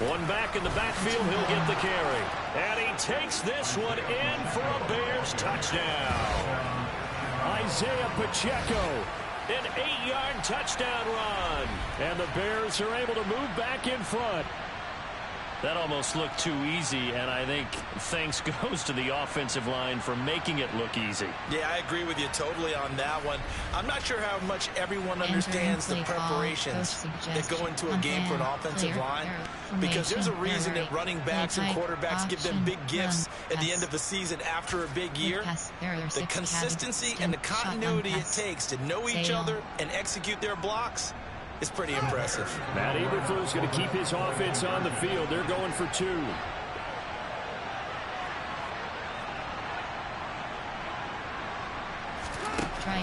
One back in the backfield, he'll get the carry. And he takes this one in for a Bears touchdown. Isaiah Pacheco, an 8-yard touchdown run. And the Bears are able to move back in front. That almost looked too easy, and I think thanks goes to the offensive line for making it look easy. Yeah, I agree with you totally on that one. I'm not sure how much everyone understands the preparations that go into a game for an offensive line, because there's a reason that running backs and quarterbacks give them big gifts at the end of the season after a big year. The consistency and the continuity it takes to know each other and execute their blocks is pretty impressive. Matt Eberflus going to keep his offense on the field. They're going for 2.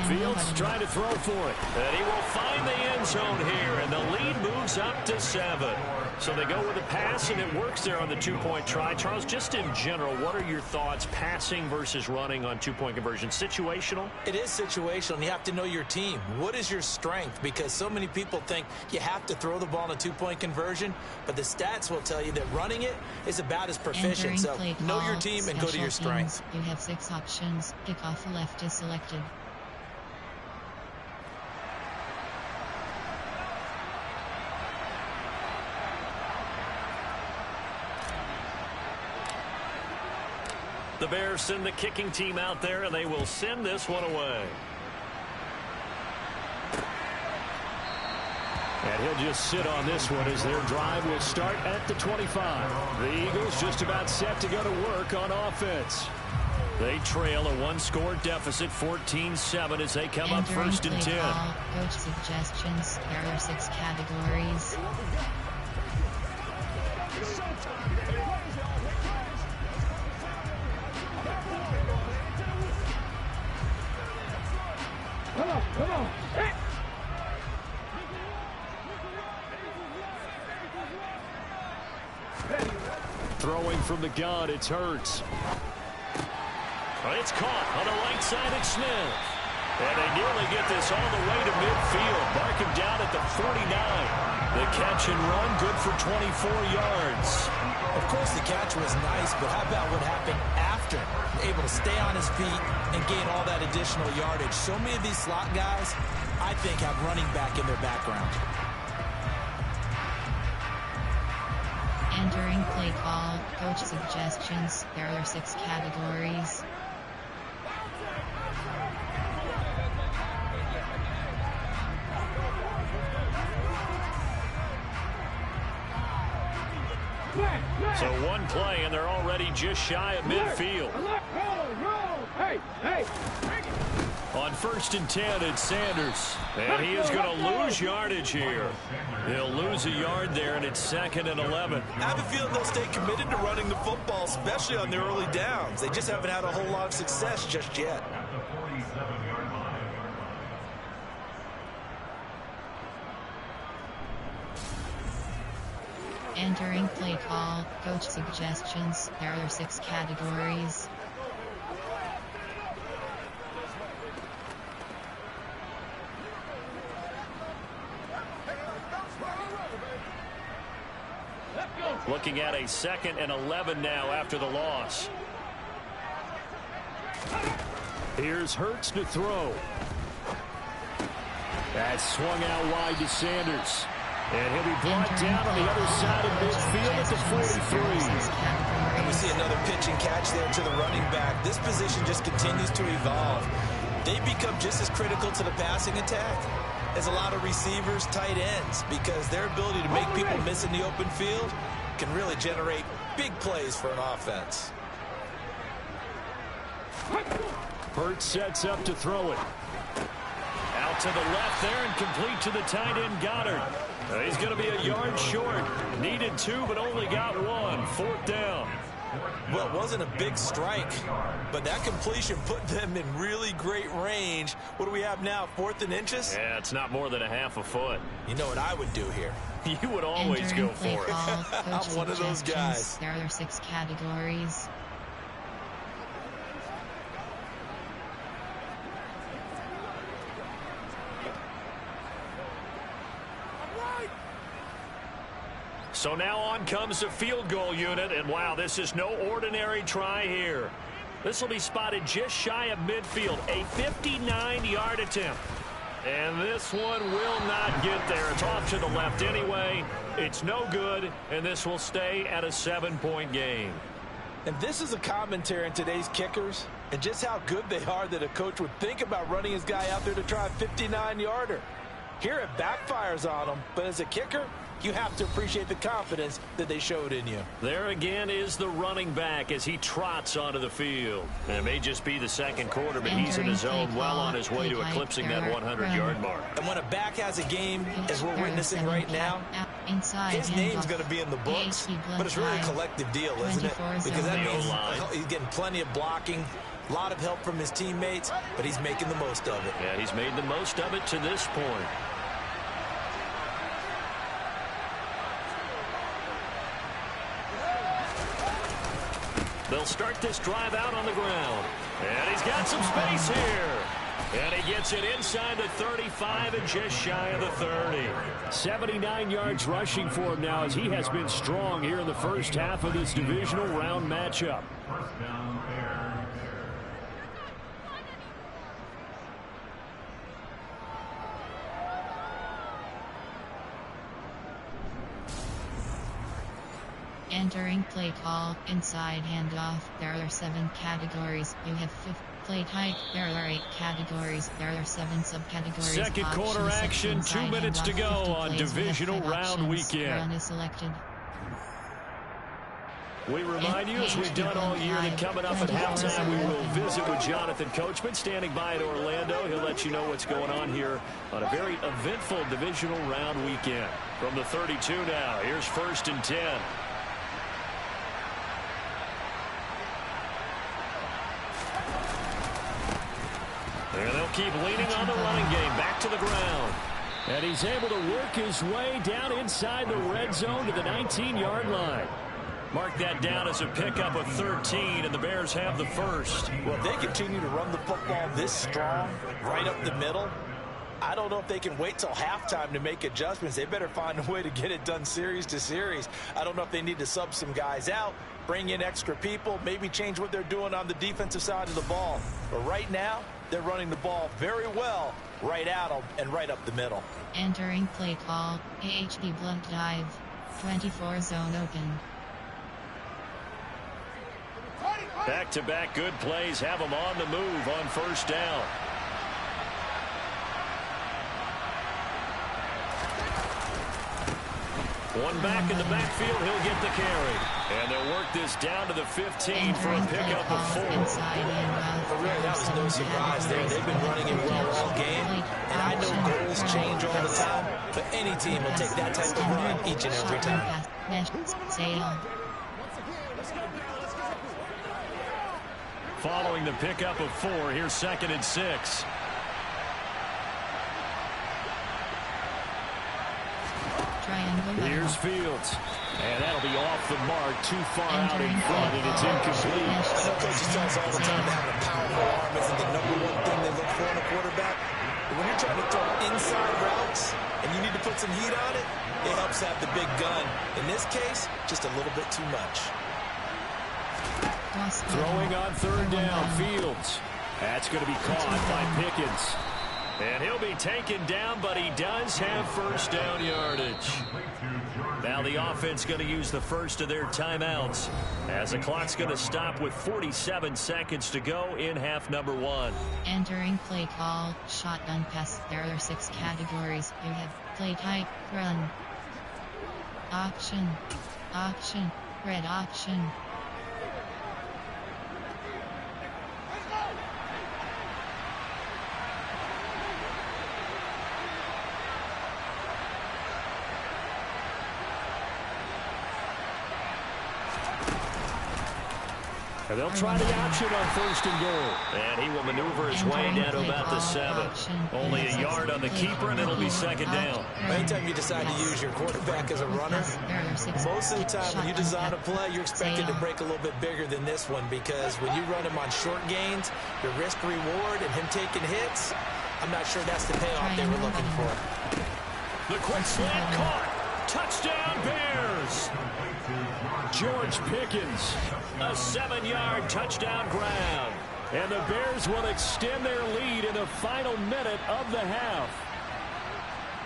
Fields trying to throw for it. And he will find the end zone here, and the lead moves up to 7. So they go with a pass, and it works there on the 2-point try. Charles, just in general, what are your thoughts passing versus running on 2-point conversion? Situational? It is situational, and you have to know your team. What is your strength? Because so many people think you have to throw the ball in a 2-point conversion, but the stats will tell you that running it is about as proficient. So know your team and go to your strengths. You have 6 options. Kickoff left is selected. The Bears send the kicking team out there, and they will send this one away. And he'll just sit on this one as their drive will start at the 25. The Eagles just about set to go to work on offense. They trail a 1-score deficit, 14-7, as they come up 1st and 10. Coach suggestions. There are 6 categories. Come on. Hey. Throwing from the gun, it's Hurts. It's caught on the right side of Smith. And they nearly get this all the way to midfield. Mark him down at the 49. The catch and run, good for 24 yards. Of course, the catch was nice, but how about what happened after? Able to stay on his feet and gain all that additional yardage. So many of these slot guys, I think, have running back in their background. Entering play call, coach suggestions. There are 6 categories. So one play, and they're already just shy of midfield. On 1st and 10, it's Sanders. And he is going to lose yardage here. He'll lose a yard there, and it's 2nd and 11. I have a feeling they'll stay committed to running the football, especially on their early downs. They just haven't had a whole lot of success just yet. Entering play call, coach suggestions. There are 6 categories. Looking at a 2nd and 11 now after the loss. Here's Hurts to throw. That's swung out wide to Sanders. And he'll be brought down on the other side of midfield at the 43. And we see another pitch and catch there to the running back. This position just continues to evolve. They become just as critical to the passing attack as a lot of receivers, tight ends, because their ability to make people miss in the open field can really generate big plays for an offense. Hurts sets up to throw it. Out to the left there and complete to the tight end Goddard. He's going to be a yard short. Needed 2, but only got 1. 4th down. Well, it wasn't a big strike, but that completion put them in really great range. What do we have now, 4th and inches? Yeah, it's not more than a half a foot. You know what I would do here? You would always go for it. I'm one of those guys. There are 6 categories. So now on comes the field goal unit, and wow, this is no ordinary try here. This will be spotted just shy of midfield, a 59-yard attempt. And this one will not get there. It's off to the left anyway. It's no good, and this will stay at a 7-point game. And this is a commentary on today's kickers and just how good they are that a coach would think about running his guy out there to try a 59-yarder. Here it backfires on him, but as a kicker, you have to appreciate the confidence that they showed in you. There again is the running back as he trots onto the field. And it may just be the 2nd quarter, but he's in his zone, well on his way to eclipsing that 100-yard mark. And when a back has a game, as we're witnessing right now, his name's going to be in the books, but it's really a collective deal, isn't it? Because that means he's getting plenty of blocking, a lot of help from his teammates, but he's making the most of it. Yeah, he's made the most of it to this point. They'll start this drive out on the ground. And he's got some space here. And he gets it inside the 35 and just shy of the 30. 79 yards rushing for him now as he has been strong here in the first half of this divisional round matchup. Entering play call, inside handoff. There are 7 categories. You have 5th play type. There are 8 categories. There are 7 subcategories. Second quarter action, 2 minutes to go on divisional round weekend. Run is selected. We remind you, as we've done all year, that coming up at halftime, we will visit with Jonathan Coachman, standing by at Orlando. He'll let you know what's going on here on a very eventful divisional round weekend. From the 32 now, here's 1st and 10. And they'll keep leaning on the running game. Back to the ground. And he's able to work his way down inside the red zone to the 19-yard line. Mark that down as a pickup of 13, and the Bears have the first. Well, if they continue to run the football this strong, right up the middle, I don't know if they can wait till halftime to make adjustments. They better find a way to get it done series to series. I don't know if they need to sub some guys out, bring in extra people, maybe change what they're doing on the defensive side of the ball. But right now, they're running the ball very well right at them and right up the middle. Entering play call, AHD blunt dive. 24 zone open. Back-to-back good plays have them on the move on 1st down. One back in the backfield, he'll get the carry. And they'll work this down to the 15 for a pickup of 4. But really, that was no surprise there. They've been running it well all game. And I know goals change all the time, but any team will take that type of run each and every time. Following the pickup of 4, here's 2nd and 6. Triangle Here's Fields. And that'll be off the mark, too far out in front, and it's incomplete. I know coaches tell us all the time that having a powerful arm isn't the #1 thing they look for in a quarterback. But when you're trying to throw inside routes and you need to put some heat on it, it helps have the big gun. In this case, just a little bit too much. Throwing on third down, Fields. That's going to be caught by Pickens. And he'll be taken down, but he does have first down yardage. Now the offense going to use the first of their timeouts as the clock's going to stop with 47 seconds to go in half number 1. Entering play call, shotgun pass. There are 6 categories. You have play type, run, option, red option. And they'll try the option on first and goal. And he will maneuver his way down to about the 7. Only a yard on the keeper, and it'll be second down. Anytime you decide to use your quarterback as a runner, most of the time when you design a play, you're expected to break a little bit bigger than this one, because when you run him on short gains, your risk-reward and him taking hits, I'm not sure that's the payoff they were looking for. The quick slant caught. Touchdown, Bears. George Pickens, a 7-yard touchdown grab. And the Bears will extend their lead in the final minute of the half.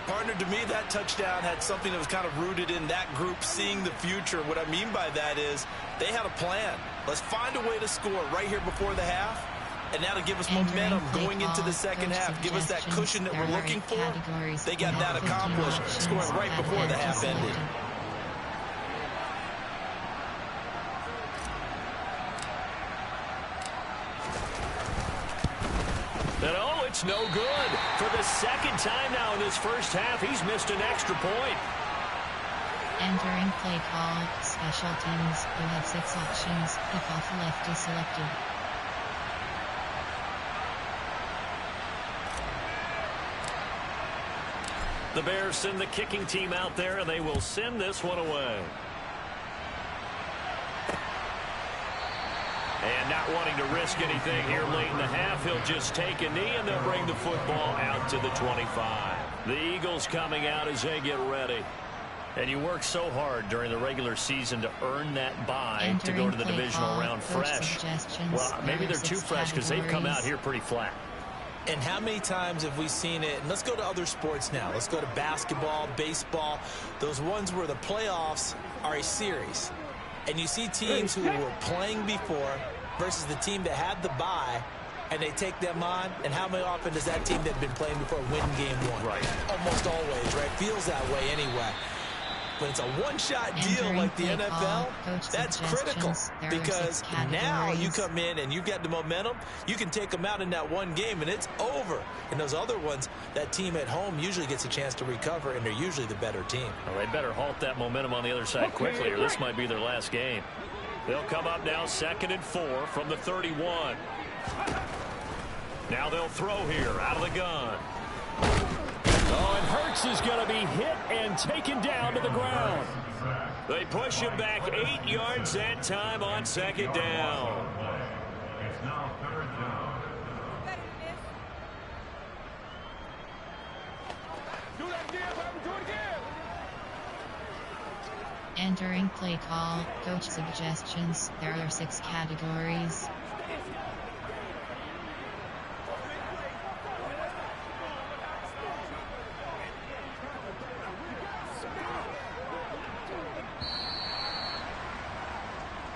Partner, to me, that touchdown had something that was kind of rooted in that group seeing the future. What I mean by that is they had a plan. Let's find a way to score right here before the half, and that'll give us momentum going into the second half. Give us that cushion that we're looking for. They got that accomplished, scoring right before the half ended. And oh, it's no good. For the second time now in this first half, he's missed an extra point. Entering play call, special teams. You have 6 options. Kickoff left is selected. The Bears send the kicking team out there, and they will send this one away. And not wanting to risk anything here late in the half, he'll just take a knee, and they'll bring the football out to the 25. The Eagles coming out as they get ready. And you work so hard during the regular season to earn that bye to go to the divisional round fresh. Well, maybe they're too fresh because they've come out here pretty flat. And how many times have we seen it? And let's go to other sports now. Let's go to basketball, baseball, those ones where the playoffs are a series. And you see teams who were playing before versus the team that had the bye, and they take them on. And how many often does that team that had been playing before win game 1? Right. Almost always, right? Feels that way anyway. But it's a one-shot deal like the NFL. That's critical, because now you come in and you get the momentum. You can take them out in that one game, and it's over. And those other ones, that team at home usually gets a chance to recover, and they're usually the better team. Well, they better halt that momentum on the other side quickly, or this might be their last game. They'll come up now 2nd and 4 from the 31. Now they'll throw here out of the gun. Oh, and Hurts is going to be hit and taken down to the ground. They push him back 8 yards that time on 2nd down. Entering play call, coach suggestions. There are 6 categories.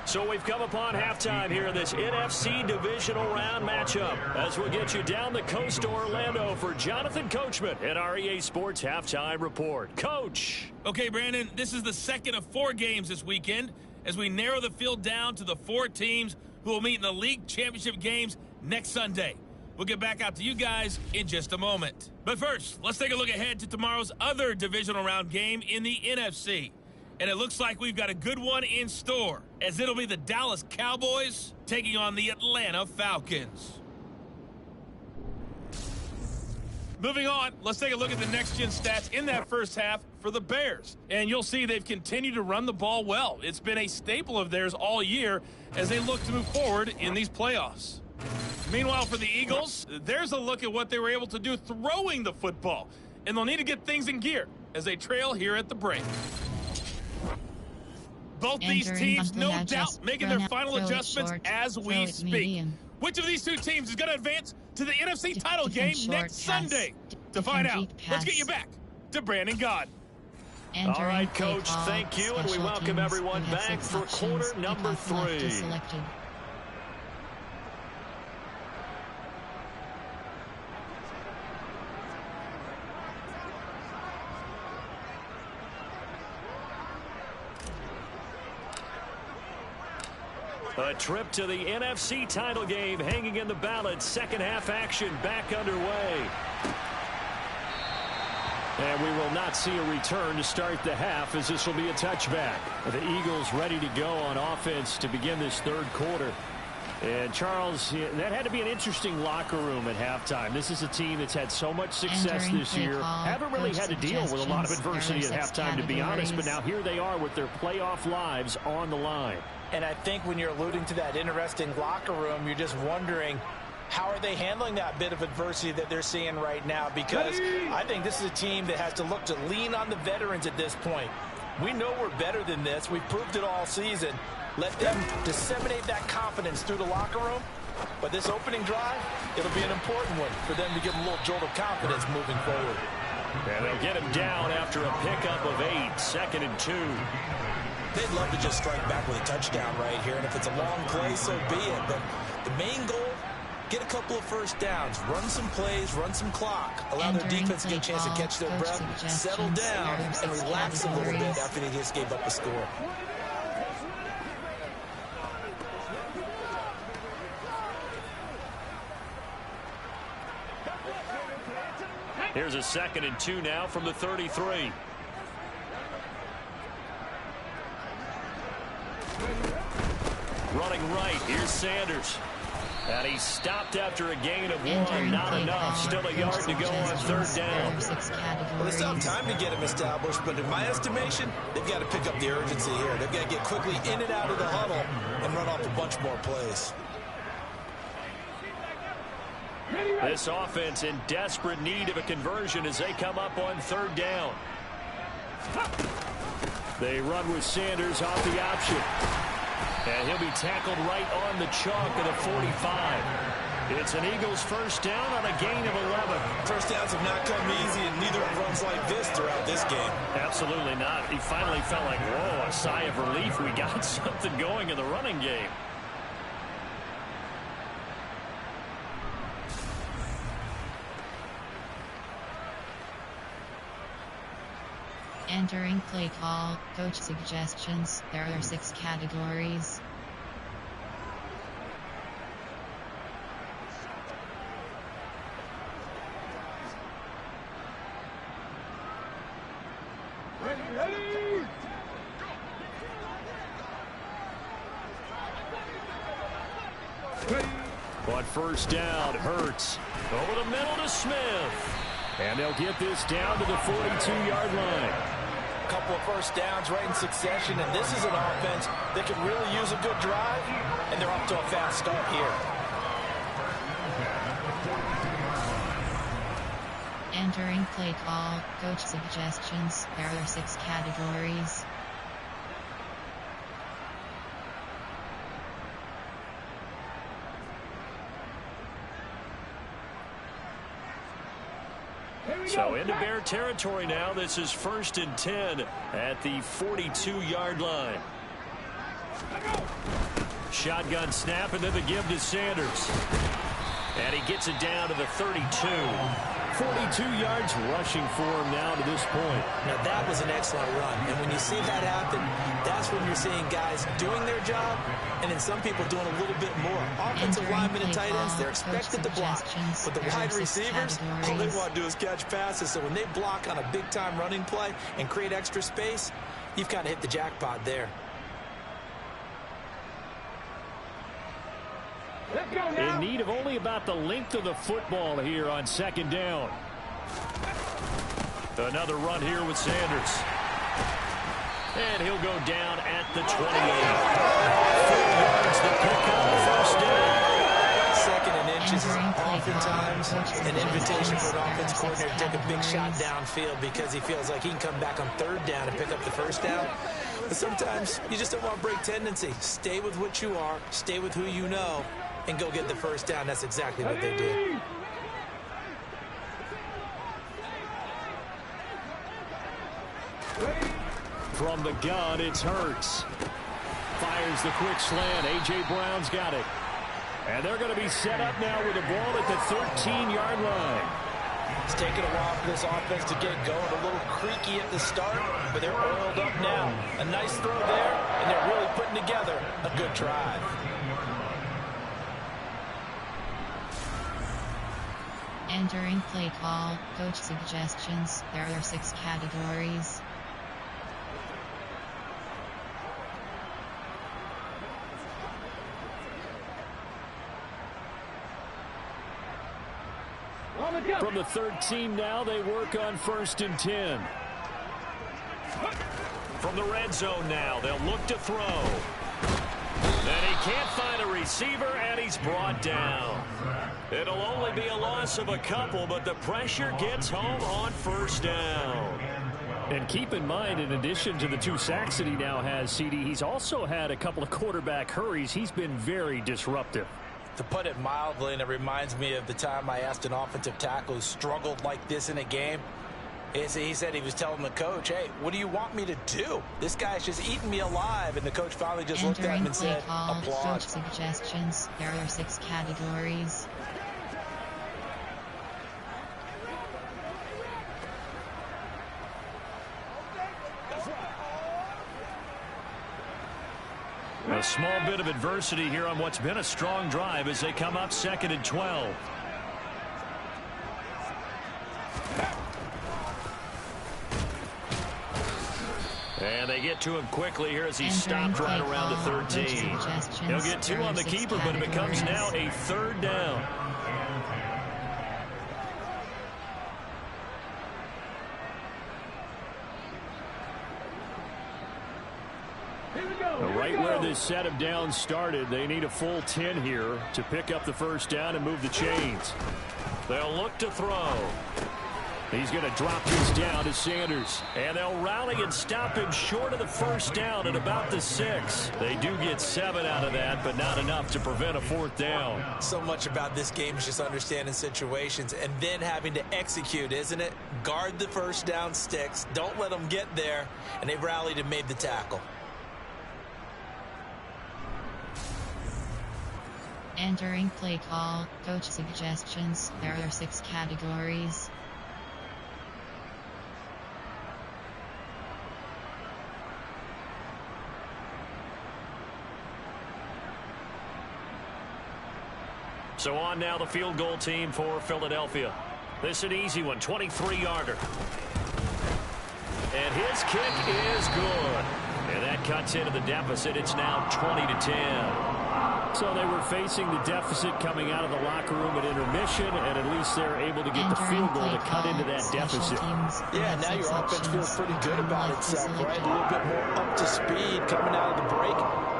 So we've come upon halftime here in this NFC Divisional Round matchup as we'll get you down the coast to Orlando for Jonathan Coachman at our EA Sports Halftime Report. Coach. Okay, Brandon, this is the second of 4 games this weekend as we narrow the field down to the 4 teams who will meet in the league championship games next Sunday. We'll get back out to you guys in just a moment. But first, let's take a look ahead to tomorrow's other Divisional Round game in the NFC. And it looks like we've got a good one in store, as it'll be the Dallas Cowboys taking on the Atlanta Falcons. Moving on, let's take a look at the next-gen stats in that first half for the Bears. And you'll see they've continued to run the ball well. It's been a staple of theirs all year as they look to move forward in these playoffs. Meanwhile, for the Eagles, there's a look at what they were able to do throwing the football. And they'll need to get things in gear as they trail here at the break. Both these teams, no doubt, making their final adjustments as we speak. Which of these two teams is going to advance to the NFC title game next Sunday? To find out, let's get you back to Brandon God. All right, Coach, thank you, and we welcome everyone back for quarter number 3. A trip to the NFC title game hanging in the balance. Second half action back underway. And we will not see a return to start the half, as this will be a touchback. The Eagles ready to go on offense to begin this third quarter. And Charles, that had to be an interesting locker room at halftime. This is a team that's had so much success this year. Haven't really had to deal with a lot of adversity at halftime, to be honest. But now here they are with their playoff lives on the line. And I think when you're alluding to that interesting locker room, you're just wondering, how are they handling that bit of adversity that they're seeing right now? Because I think this is a team that has to look to lean on the veterans at this point. We know we're better than this. We've proved it all season. Let them disseminate that confidence through the locker room. But this opening drive, it'll be an important one for them to give them a little jolt of confidence moving forward. And they'll get him down after a pickup of 8, 2nd and 2. They'd love to just strike back with a touchdown right here, and if it's a long play, so be it. But the main goal, get a couple of first downs, run some plays, run some clock, allow their defense to get a chance to catch their breath, settle down, and relax a little bit after they just gave up a score. Here's a 2nd and 2 now from the 33. Running right, here's Sanders. And he's stopped after a gain of 1. Not enough. Still a yard to go on 3rd down. Well, they still have time to get him established, but in my estimation, they've got to pick up the urgency here. They've got to get quickly in and out of the huddle and run off a bunch more plays. This offense in desperate need of a conversion as they come up on 3rd down. They run with Sanders off the option. And he'll be tackled right on the chalk of the 45. It's an Eagles first down on a gain of 11. First downs have not come easy, and neither have runs like this throughout this game. Absolutely not. He finally felt like, whoa, a sigh of relief. We got something going in the running game. Entering play call, coach suggestions. There are 6 categories. Ready. On first down, Hurts. Over the middle to Smith. And they'll get this down to the 42-yard line. Couple of first downs right in succession, and this is an offense that could really use a good drive, and they're off to a fast start here. Entering play call, coach suggestions. There are 6 categories. So into Bear territory now. This is 1st and 10 at the 42-yard line. Shotgun snap, and then the give to Sanders. And he gets it down to the 32. 42 yards rushing for him now to this point. Now that was an excellent run. And when you see that happen, that's when you're seeing guys doing their job and then some people doing a little bit more. Offensive linemen and tight ends, they're expected to block. But the wide receivers, all they want to do is catch passes. So when they block on a big-time running play and create extra space, you've kind of hit the jackpot there. In need of only about the length of the football here on 2nd down. Another run here with Sanders. And he'll go down at the 28. 4 yards the pickup, first down. Second and inches is oftentimes an invitation for an offense coordinator to take a big shot downfield because he feels like he can come back on third down and pick up the first down. But sometimes you just don't want to break tendency. Stay with what you are, stay with who you know, and go get the first down. That's exactly what they did. From the gun, it's Hurts. Fires the quick slant. A.J. Brown's got it. And they're going to be set up now with the ball at the 13-yard line. It's taken a while for this offense to get going. A little creaky at the start, but they're oiled up now. A nice throw there, and they're really putting together a good drive. Entering play call, coach suggestions. There are 6 categories. From the 13 now, they work on 1st and 10. From the red zone now, they'll look to throw. And he can't find a receiver, and he's brought down. It'll only be a loss of a couple, but the pressure gets home on 1st down. And keep in mind, in addition to the 2 sacks that he now has, CD, he's also had a couple of quarterback hurries. He's been very disruptive. To put it mildly, and it reminds me of the time I asked an offensive tackle who struggled like this in a game. He said he was telling the coach, hey, what do you want me to do? This guy's just eating me alive. And the coach finally just looked at him and said, applaud. Coach suggestions. There are 6 categories. A small bit of adversity here on what's been a strong drive as they come up 2nd and 12. And they get to him quickly here as he's stopped right around the 13. He'll get 2 on the keeper, but it becomes now a 3rd down. Right where this set of downs started, they need a full 10 here to pick up the 1st down and move the chains. They'll look to throw. He's going to drop this down to Sanders. And they'll rally and stop him short of the 1st down at about the 6. They do get 7 out of that, but not enough to prevent a 4th down. So much about this game is just understanding situations and then having to execute, isn't it? Guard the 1st down sticks. Don't let them get there. And they rallied and made the tackle. Entering play call, coach suggestions. There are 6 categories. So on now the field goal team for Philadelphia. This is an easy one, 23-yarder. And his kick is good. And that cuts into the deficit. It's now 20-10. So they were facing the deficit coming out of the locker room at intermission, and at least they're able to get the field goal to cut into that deficit. Yeah, now your offense feels pretty good about itself, right? A little bit more up to speed coming out of the break.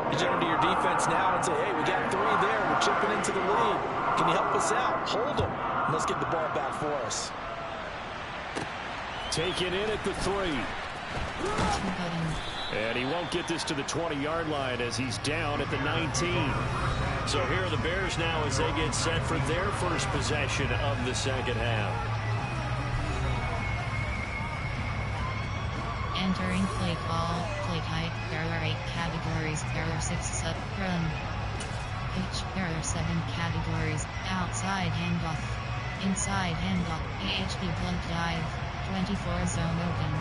You turn to your defense now and say, hey, we got 3 there. We're chipping into the lead. Can you help us out? Hold them. And let's get the ball back for us. Taken in at the 3. And he won't get this to the 20-yard line as he's down at the 19. So here are the Bears now as they get set for their first possession of the 2nd half. Entering play call, play type. There are 8 categories. There are 6 sub-run. There are 7 categories. Outside handoff. Inside handoff. AHP blunt dive. 24 zone open.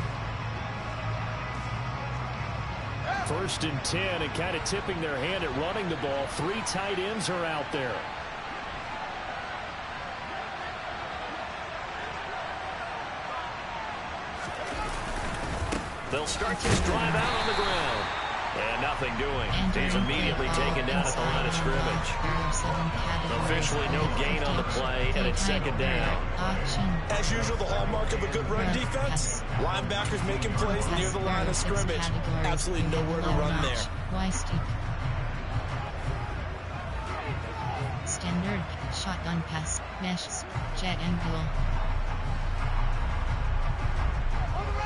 1st and 10, and kind of tipping their hand at running the ball. 3 tight ends are out there. They'll start this drive out on the ground. And nothing doing. He's immediately taken down at the line of scrimmage. Officially no gain on the play, and it's second down. As usual, the hallmark of a good run defense. Linebackers making plays near the line of scrimmage. Absolutely nowhere to run there. Standard, shotgun pass, mesh, jet angle.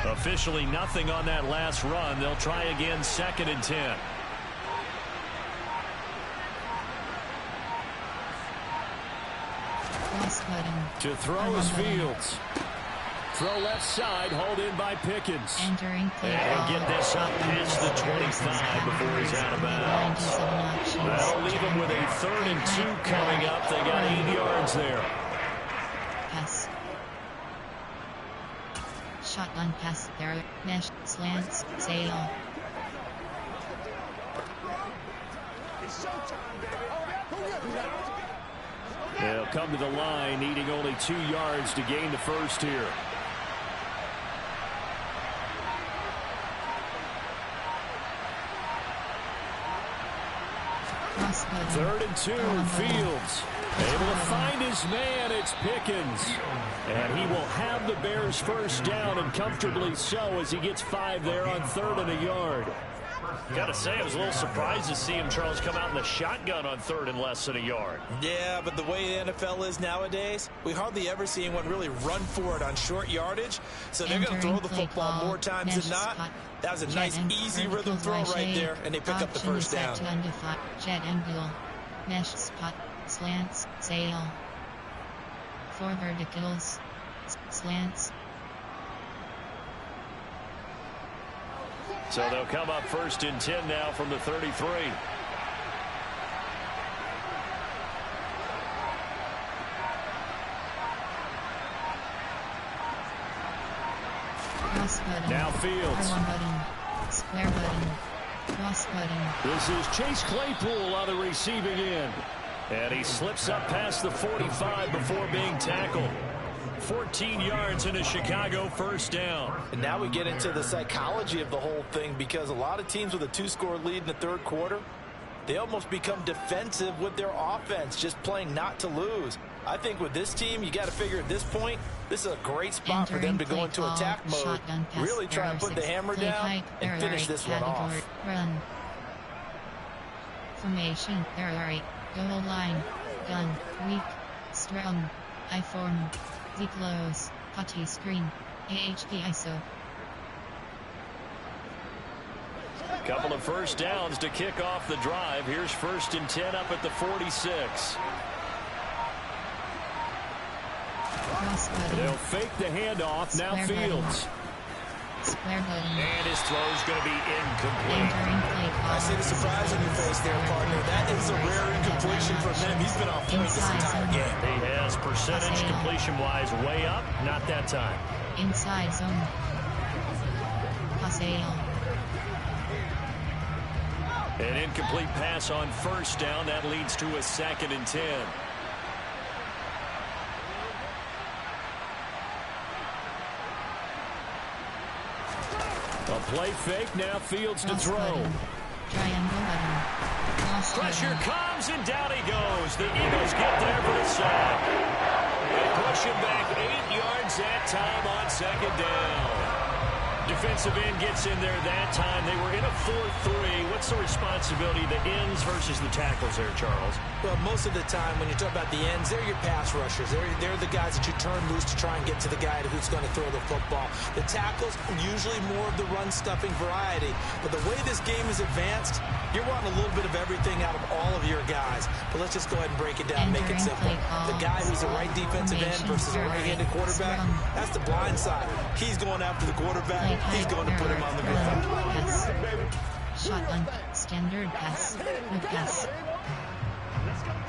Officially nothing on that last run. They'll try again, second and 10. To throw is Fields. Throw left side, hauled in by Pickens. And he'll get this up past the 25 before he's out of bounds. That'll leave him with a 3rd and 2 coming up. They got 8 yards there. Pass. Shotgun pass there. Mesh, slants, sail. They'll come to the line, needing only 2 yards to gain the first here. Third and 2, Fields. Able to find his man, it's Pickens. And he will have the Bears first down, and comfortably so, as he gets 5 there on 3rd and a yard. Gotta say, I was a little surprised to see him, Charles, come out in the shotgun on 3rd and less than a yard. Yeah, but the way the NFL is nowadays, we hardly ever see anyone really run for it on short yardage. So they're going to throw the football more times than not. That was a nice, easy rhythm throw right there, and they pick up the first down. Jet angle, mesh spot, slants, sail. 4 verticals, slants. So they'll come up 1st and 10 now from the 33. Now Fields. Square button. Cross button. This is Chase Claypool on the receiving end. And he slips up past the 45 before being tackled. 14 yards in a Chicago first down. And now we get into the psychology of the whole thing, because a lot of teams with a 2-score lead in the 3rd quarter, they almost become defensive with their offense, just playing not to lose. I think with this team, you got to figure at this point, this is a great spot for them to go into attack mode, really try and put the hammer down and finish this one off. Run. Formation, goal line, gun, weak, strong, I-form. D-close, putty screen, AHP ISO. Couple of first downs to kick off the drive. Here's 1st and 10 up at the 46. They'll fake the handoff. Now Fields. Square button. And his throw's going to be incomplete. I see the surprise on your face there, partner. That is a rare incompletion for him. He's been off point this entire game. He has percentage completion-wise way up. Not that time. Inside zone. Paseo. An incomplete pass on 1st down. That leads to a 2nd and 10. A play fake, now Fields to throw. Triangle button. Pressure comes, and down he goes. The Eagles get there for the sack. They push him back 8 yards that time on 2nd down. Defensive end gets in there that time. They were in a 4-3. What's the responsibility of the ends versus the tackles there, Charles? Well, most of the time when you talk about the ends, they're your pass rushers. They're the guys that you turn loose to try and get to the guy who's going to throw the football. The tackles, usually more of the run-stuffing variety. But the way this game is advanced, you're wanting a little bit of everything out of all of your guys. But let's just go ahead and break it down and make it simple. The guy who's a right defensive end versus a right-handed quarterback, that's the blind side. He's going after the quarterback. He's going to put him on the ground. Shotgun, standard pass, mid pass.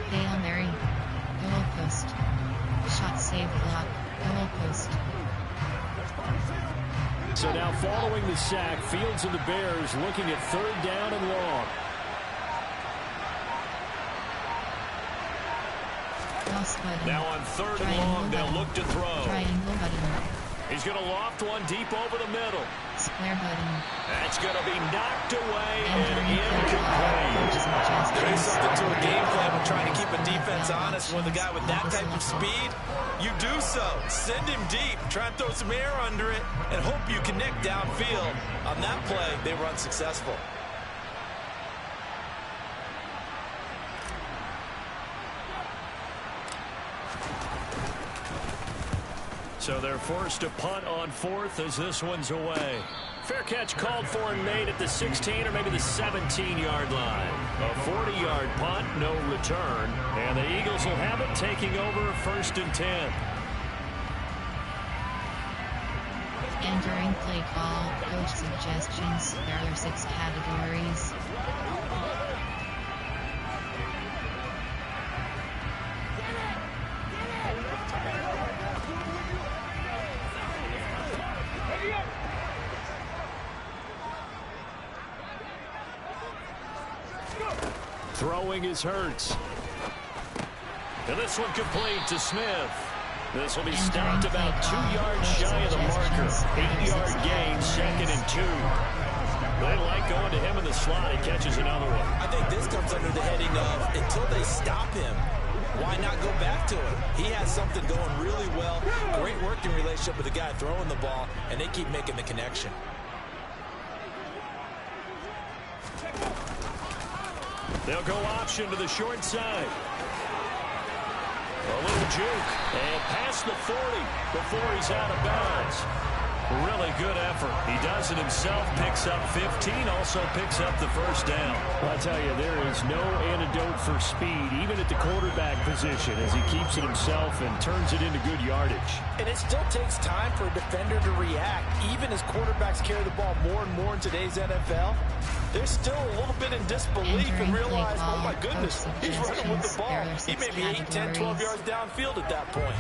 Hail Mary, goal post. Shot save block, goal post. So now following the sack, Fields and the Bears looking at 3rd down and long. Now on 3rd and long, they'll look to throw. Triangle button. He's going to loft one deep over the middle. Square button. That's going to be knocked away and Entering incomplete. There is something to a game plan when trying to keep a defense honest. With a guy with that type of speed, you do so. Send him deep. Try and throw some air under it and hope you connect downfield. On that play, they were unsuccessful. So they're forced to punt on fourth as this one's away. Fair catch called for and made at the 16 or maybe the 17-yard line. A 40-yard punt, no return. And the Eagles will have it, taking over 1st and 10. Entering play call, coach suggestions. There are 6 categories. Throwing is Hurts. And this one complete to Smith. This will be stopped about 2 yards shy of the marker. 8-yard gain, 2nd and 2. They like going to him in the slot. He catches another one. I think this comes under the heading of until they stop him, why not go back to him? He has something going really well. Great working relationship with the guy throwing the ball, and they keep making the connection. They'll go option to the short side. A little juke. And past the 40 before he's out of bounds. Really good effort. He does it himself, picks up 15, also picks up the first down. I'll tell you, there is no antidote for speed, even at the quarterback position, as he keeps it himself and turns it into good yardage. And it still takes time for a defender to react, even as quarterbacks carry the ball more and more in today's NFL. They're still a little bit in disbelief and realize, oh my goodness, he's running with the ball. He may be 8, 10, 12 yards downfield at that point.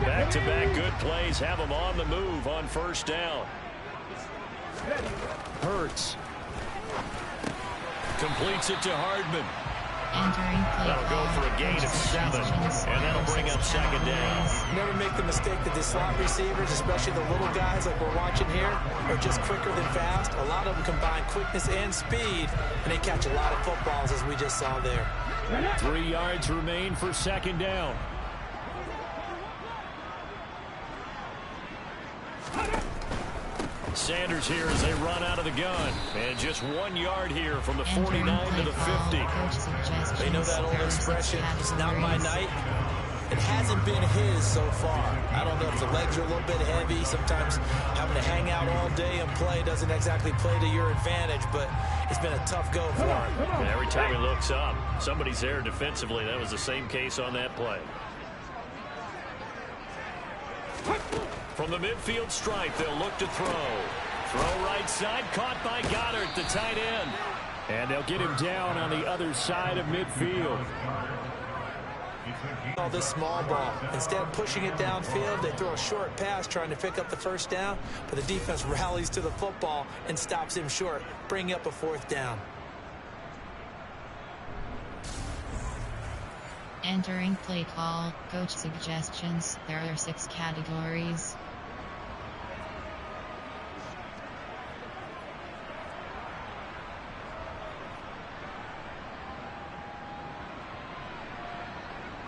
Back-to-back good plays have him on the move on first down. Hurts. Completes it to Hardman. Entering play That'll go for a gain of 7, and that'll bring up 2nd down. Never make the mistake that the slot receivers, especially the little guys like we're watching here, are just quicker than fast. A lot of them combine quickness and speed, and they catch a lot of footballs, as we just saw there. 3 yards remain for 2nd down. Sanders here as they run out of the gun. And just 1 yard here from the 49 to the 50. They know that old expression, it's not my night. It hasn't been his so far. I don't know if the legs are a little bit heavy. Sometimes having to hang out all day and play doesn't exactly play to your advantage, but it's been a tough go for him. And every time he looks up, somebody's there defensively. That was the same case on that play. From the midfield stripe, they'll look to throw. Throw right side, caught by Goddard, the tight end. And they'll get him down on the other side of midfield. All this small ball. Instead of pushing it downfield, they throw a short pass trying to pick up the first down, but the defense rallies to the football and stops him short, bringing up a 4th down. Entering play call, coach suggestions. There are 6 categories.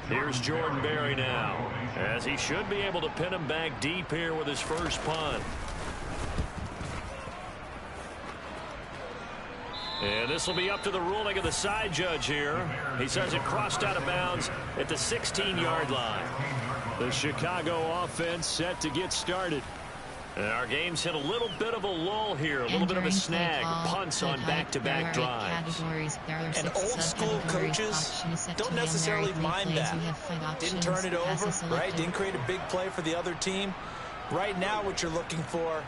Here's Jordan Berry now, as he should be able to pin him back deep here with his first punt. And this will be up to the ruling of the side judge here. He says it crossed out of bounds at the 16-yard line. The Chicago offense set to get started. And our game's hit a little bit of a lull here, a little bit of a snag. Punts on back-to-back drives. And old-school coaches don't necessarily mind that. Didn't turn it over, right? Didn't create a big play for the other team. Right now what you're looking for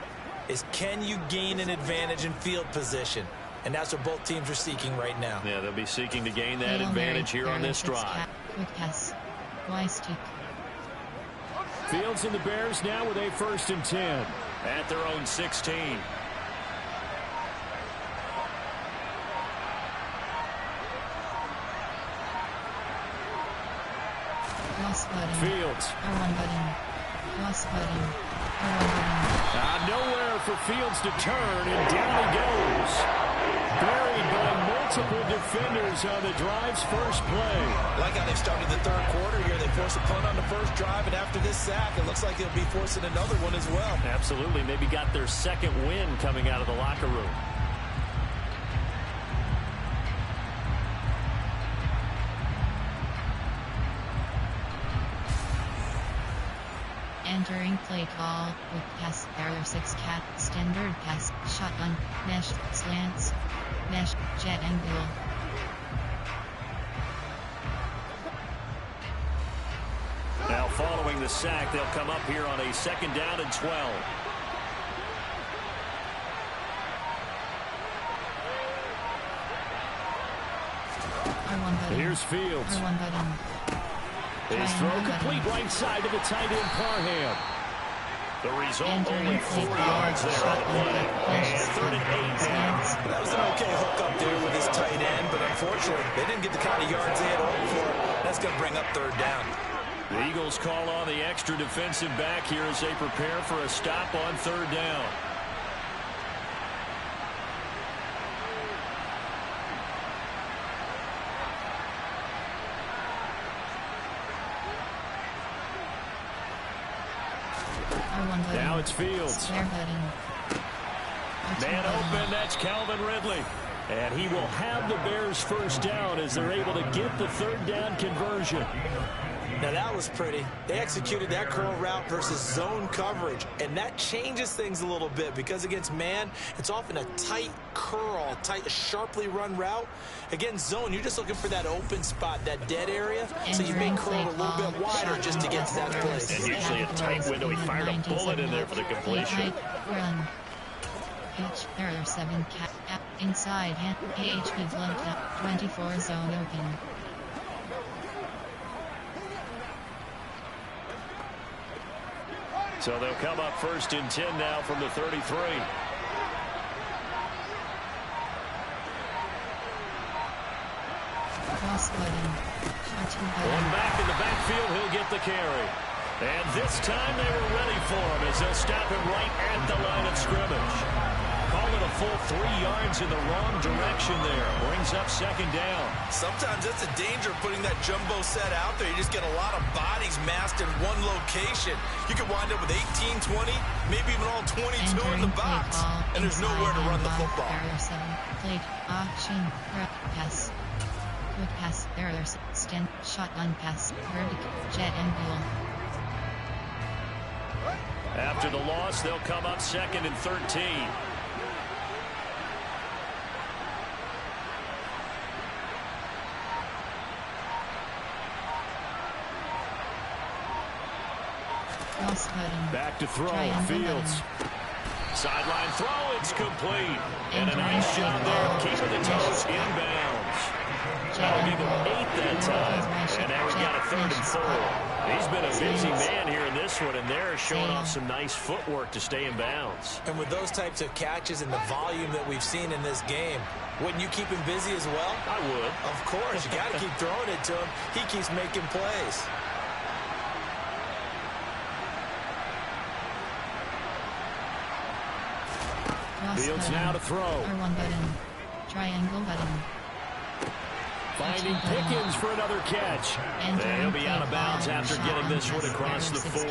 is, can you gain an advantage in field position? And that's what both teams are seeking right now. Yeah, they'll be seeking to gain that advantage here on this drive. Quick pass. Fields and the Bears now with a 1st and 10. At their own 16. Cross button. Fields. R1 button. Cross button. R1 button. Nowhere for Fields to turn, and down he goes. Buried by multiple defenders on the drive's first play. Like how they started the third quarter here. They forced a punt on the first drive, and after this sack, it looks like they'll be forcing another one as well. Absolutely. Maybe got their second win coming out of the locker room. Entering play call with pass error 6 cat standard pass shotgun mesh slants mesh jet angle. Now following the sack, they'll come up here on a 2nd down and 12. R1 button. Here's Fields. R1 button. His throw complete right side to the tight end Parham. The result only 4 yards there on the play. And 3rd and 8. That was an okay hook up there with his tight end, but unfortunately, they didn't get the kind of yards they had hoped for. That's going to bring up 3rd down. The Eagles call on the extra defensive back here as they prepare for a stop on 3rd down. Now it's Fields. Man open, that's Calvin Ridley. And he will have the Bears first down as they're able to get the 3rd down conversion. Now that was pretty. They executed that curl route versus zone coverage, and that changes things a little bit because against man, it's often a tight curl, tight, sharply run route. Against zone, you're just looking for that open spot, that dead area, so you may curl a little bit wider just to get to that place. And usually a tight window. He fired a bullet in there for the completion. Run. Pitch, error 7 cat inside hand AHP blunt up 24 zone open. So they'll come up 1st and 10 now from the 33. Cross button. One back in the backfield, he'll get the carry. And this time they were ready for him as they'll stop him right at the line of scrimmage. Call it a full 3 yards in the wrong direction there. Brings up 2nd down. Sometimes that's the danger of putting that jumbo set out there. You just get a lot of bodies massed in one location. You could wind up with 18, 20, maybe even all 22 in the box. And there's nowhere to run the football. Plate, option, pass. Quick pass, error, stand, shotgun pass, vertical, jet angle. After the loss, they'll come up 2nd and 13. Back to throw, Fields. Sideline throw, it's complete. And a nice job there, keeping the toes inbounds. That'll give him 8 that time. And now we've got a 3rd and 4. He's been a busy man here in this one, and they're showing off some nice footwork to stay in bounds. And with those types of catches and the volume that we've seen in this game, wouldn't you keep him busy as well? I would. Of course, you got to keep throwing it to him. He keeps making plays. Fields now to throw. R1 button. Triangle button. Finding Pickens for another catch. And he'll be out of bounds after getting this one across the 40.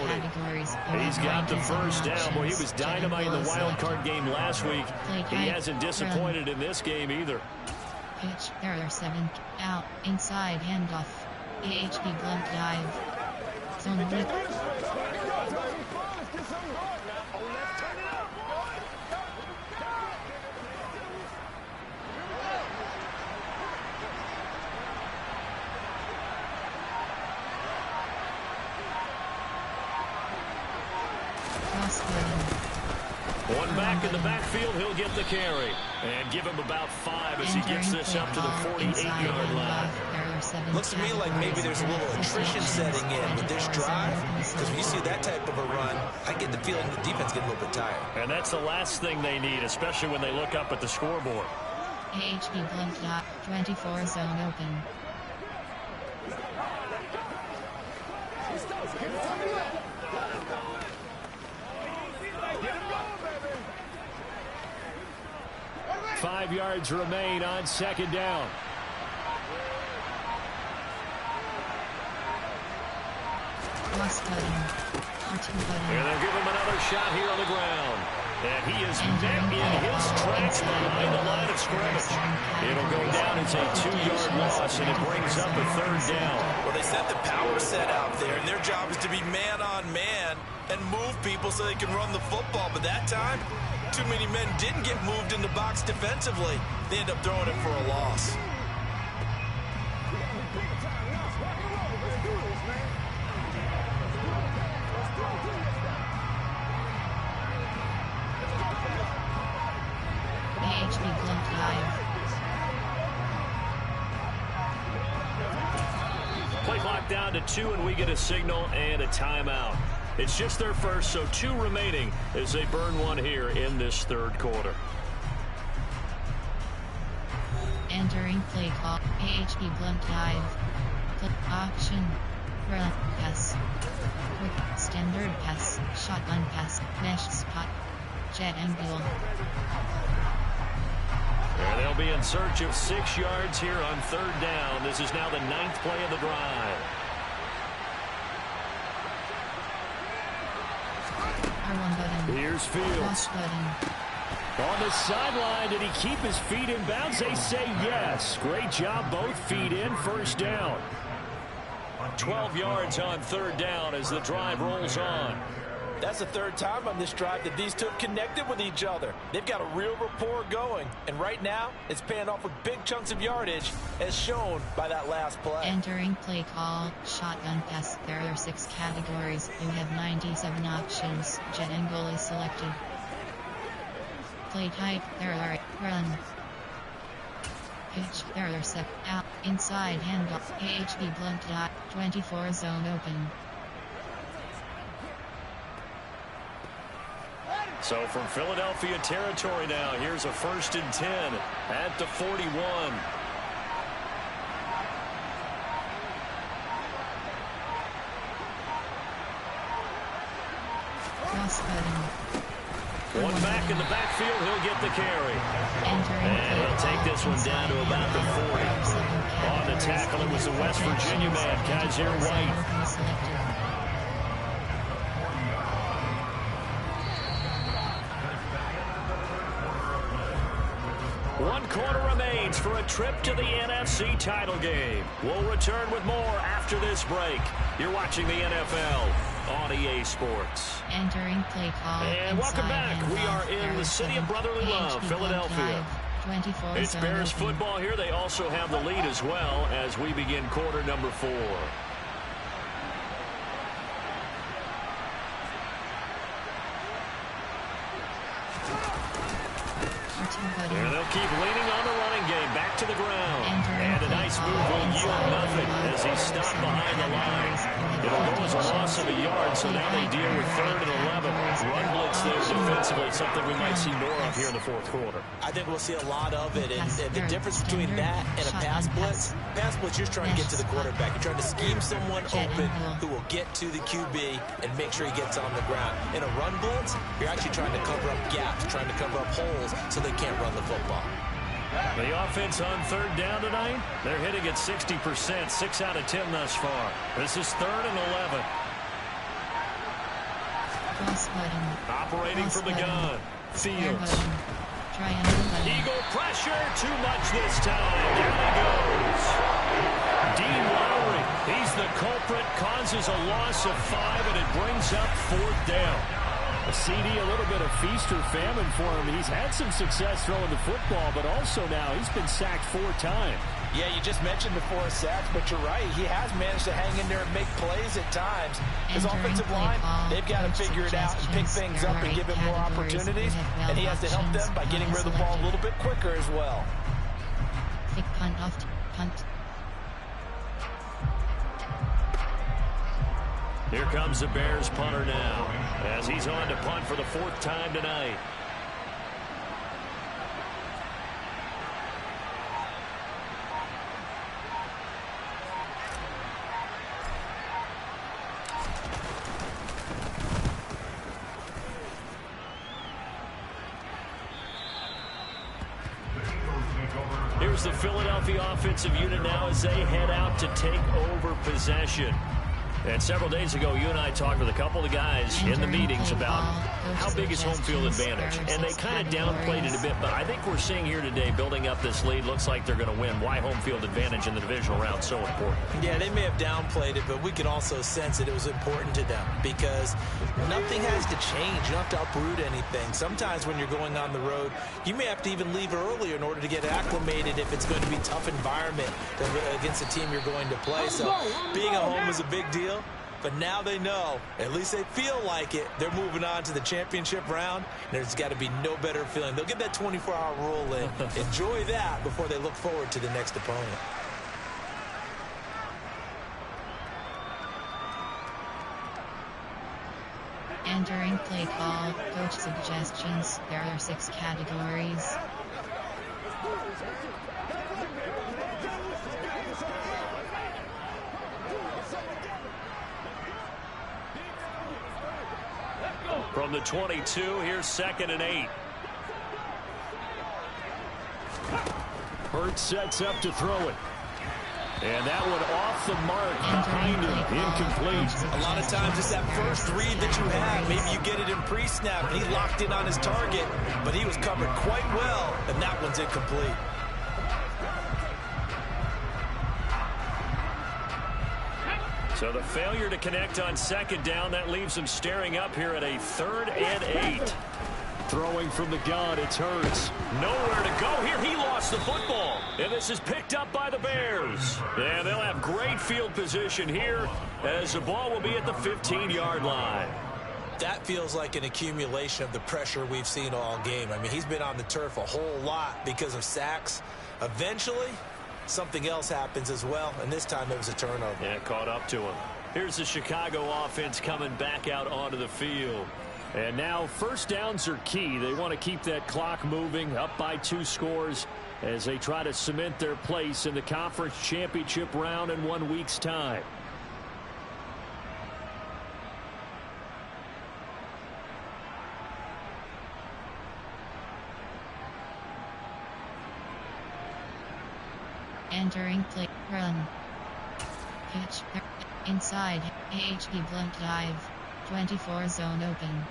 He's got the first down. Boy, he was dynamite in the wild card game last week. He hasn't disappointed in this game either. Pitch, error 7, out, inside handoff. AHP blunt dive. Zone blitz. One back in the backfield, he'll get the carry. And give him about 5 as he gets this up to the 48-yard line. Looks to me like maybe there's a little attrition setting in with this drive. Because when you see that type of a run, I get the feeling the defense gets a little bit tired. And that's the last thing they need, especially when they look up at the scoreboard. AHP blunt dot 24 zone open. Five yards remain on second down. And they'll give him another shot here on the ground. And he is met in his tracks behind the line of scrimmage. It'll go down as a 2-yard loss, and it brings up a third down. Well, they set the power set out there, and their job is to be man-on-man and move people so they can run the football. But that time, too many men didn't get moved in the box defensively. They end up throwing it for a loss. Play clock down to 2, and we get a signal and a timeout. It's just their first, so 2 remaining as they burn one here in this third quarter. Entering play call. AHP blunt dive. Click option. Run pass. Quick standard pass. Shotgun pass. Mesh spot. Jet angle. And they'll be in search of 6 yards here on third down. This is now the 9th play of the drive. R1 button. Here's Fields. Cross button. On the sideline, did he keep his feet in bounds? They say yes. Great job, both feet in, first down. 12 yards on third down as the drive rolls on. That's the third time on this drive that these two connected with each other. They've got a real rapport going. And right now, it's paying off with big chunks of yardage, as shown by that last play. Entering play call. Shotgun pass. There are 6 categories. You have 97 options. Jet angle is selected. Play type. There are run. Pitch. There are set. Out. Inside handoff. AHB blunt dot. 24 zone open. So from Philadelphia territory now, here's a 1st and 10 at the 41. Cross button. One back in the backfield, he'll get the carry. And he'll take this one down to about the 40. On the tackle, it was the West Virginia man, Kaiser White. 1 quarter remains for a trip to the NFC title game. We'll return with more after this break. You're watching the NFL on EA Sports. Entering play call. And welcome back. We are in the city of brotherly love, Philadelphia. It's Bears football here. They also have the lead as well as we begin quarter number 4. And they'll keep leaning on the running game. Back to the ground. And a nice move will yield nothing as he's stopped behind the line. It'll go as a loss of a yard, so now they deal with 3rd and 11. Run blitz there defensively, something we might see more of here in the 4th quarter. I think we'll see a lot of it. And the difference between that and a pass blitz, you're just trying to get to the quarterback. You're trying to scheme someone open who will get to the QB and make sure he gets on the ground. In a run blitz, you're actually trying to cover up gaps, trying to cover up holes so they can't run the football. The offense on third down tonight, they're hitting at 60%, 6 out of 10 thus far. This is 3rd and 11. Operating from the gun, Fields. Eagle pressure, too much this time. Down he goes. Dean Lowry, he's the culprit, causes a loss of 5, and it brings up 4th down. A CD, a little bit of feast or famine for him. He's had some success throwing the football, but also now he's been sacked 4 times. Yeah, you just mentioned the 4 sacks, but you're right. He has managed to hang in there and make plays at times. His offensive line, they've got to figure it out and pick things up and give him more opportunities, and he has to help them by getting rid of the ball a little bit quicker as well. Thick punt off, punt. Here comes the Bears punter now as he's on to punt for the 4th time tonight. Philadelphia offensive unit now as they head out to take over possession. And several days ago, you and I talked with a couple of the guys in the meetings about how big is home field advantage. And they kind of downplayed it a bit, but I think we're seeing here today, building up this lead, looks like they're going to win. Why home field advantage in the divisional round so important? Yeah, they may have downplayed it, but we could also sense that it was important to them because nothing has to change. You don't have to uproot anything. Sometimes when you're going on the road, you may have to even leave earlier in order to get acclimated if it's going to be a tough environment against the team you're going to play. So being at home is a big deal. But now they know, at least they feel like it, they're moving on to the championship round. There's got to be no better feeling. They'll get that 24-hour rule in. Enjoy that before they look forward to the next opponent. Entering play call, coach suggestions. There are 6 categories. From the 22, here's 2nd and 8. Hurts sets up to throw it. And that one off the mark behind him, incomplete. A lot of times it's that first read that you have. Maybe you get it in pre-snap, and he locked in on his target, but he was covered quite well, and that one's incomplete. So the failure to connect on 2nd down, that leaves him staring up here at a 3rd and 8. Throwing from the gun, it's Hurts. Nowhere to go here. He lost the football. And this is picked up by the Bears. And they'll have great field position here as the ball will be at the 15-yard line. That feels like an accumulation of the pressure we've seen all game. I mean, he's been on the turf a whole lot because of sacks. Eventually, something else happens as well, and this time it was a turnover. Yeah, caught up to him. Here's the Chicago offense coming back out onto the field. And now first downs are key. They want to keep that clock moving, up by 2 scores as they try to cement their place in the conference championship round in 1 week's time. Entering play, run. Pitch, inside, AHD blunt dive. 24 zone open.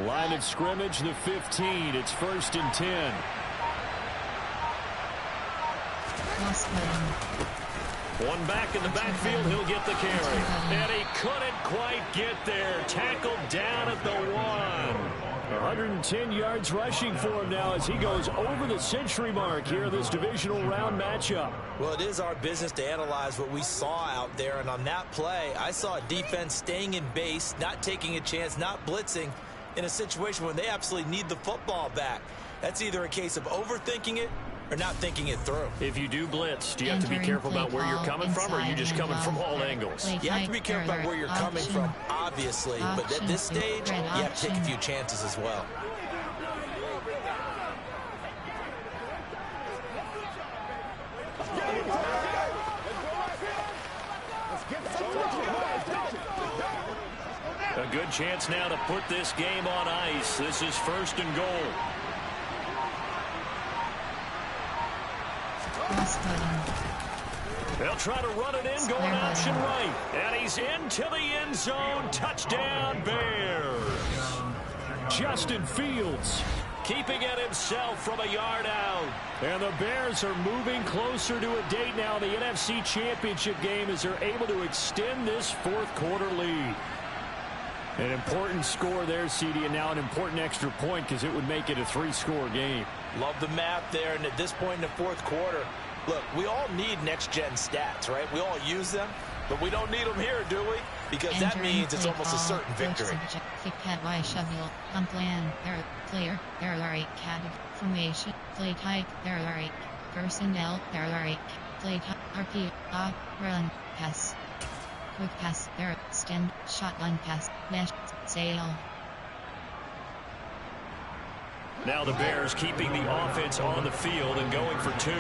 Line of scrimmage, the 15. It's 1st and 10. Cross button. One back in the backfield, he'll get the carry. And he couldn't quite get there. Tackled down at the 1. 110 yards rushing for him now as he goes over the century mark here in this divisional round matchup. Well, it is our business to analyze what we saw out there, and on that play, I saw a defense staying in base, not taking a chance, not blitzing in a situation when they absolutely need the football back. That's either a case of overthinking it or not thinking it through. If you do blitz, do you have to be careful about where you're coming from, or are you just coming from all angles? You have to be careful about where you're coming from, obviously, but at this stage, you have to take a few chances as well. A good chance now to put this game on ice. This is 1st and goal. They'll try to run it in, going option right. And he's into the end zone. Touchdown, Bears. Justin Fields keeping it himself from a yard out. And the Bears are moving closer to a date now in the NFC Championship game as they're able to extend this 4th quarter lead. An important score there, CD, and now an important extra point because it would make it a 3-score game. Love the map there, and at this point in the 4th quarter, look, we all need next-gen stats, right? We all use them, but we don't need them here, do we? Because that means it's almost a certain victory. Player, there are 8 categories. Formation, play type, there are 8. Personnel, there are 8. Play type, RP, run, pass. Quick pass, there, extend, shotgun pass, mesh, sail. Now the Bears keeping the offense on the field and going for 2.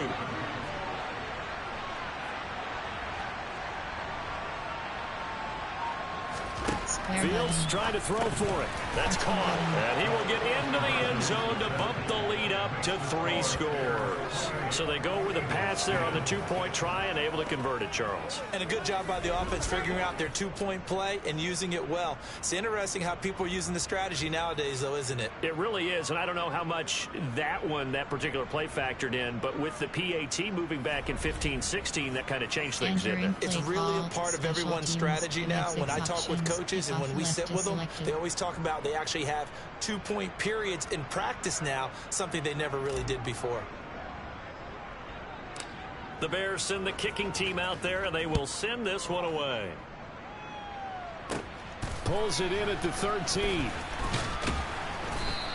Fields trying to throw for it. That's caught. And he will get into the end zone to bump the lead up to 3 scores. So they go with a pass there on the 2-point try and able to convert it, Charles. And a good job by the offense figuring out their 2-point play and using it well. It's interesting how people are using the strategy nowadays, though, isn't it? It really is, and I don't know how much that particular play factored in, but with the PAT moving back in 15-16, that kind of changed things, didn't it? It's really a part of everyone's strategy now. When I talk with coaches and when we sit with them, they always talk about they actually have 2-point periods in practice now, something they never really did before. The Bears send the kicking team out there, and they will send this one away. Pulls it in at the 13.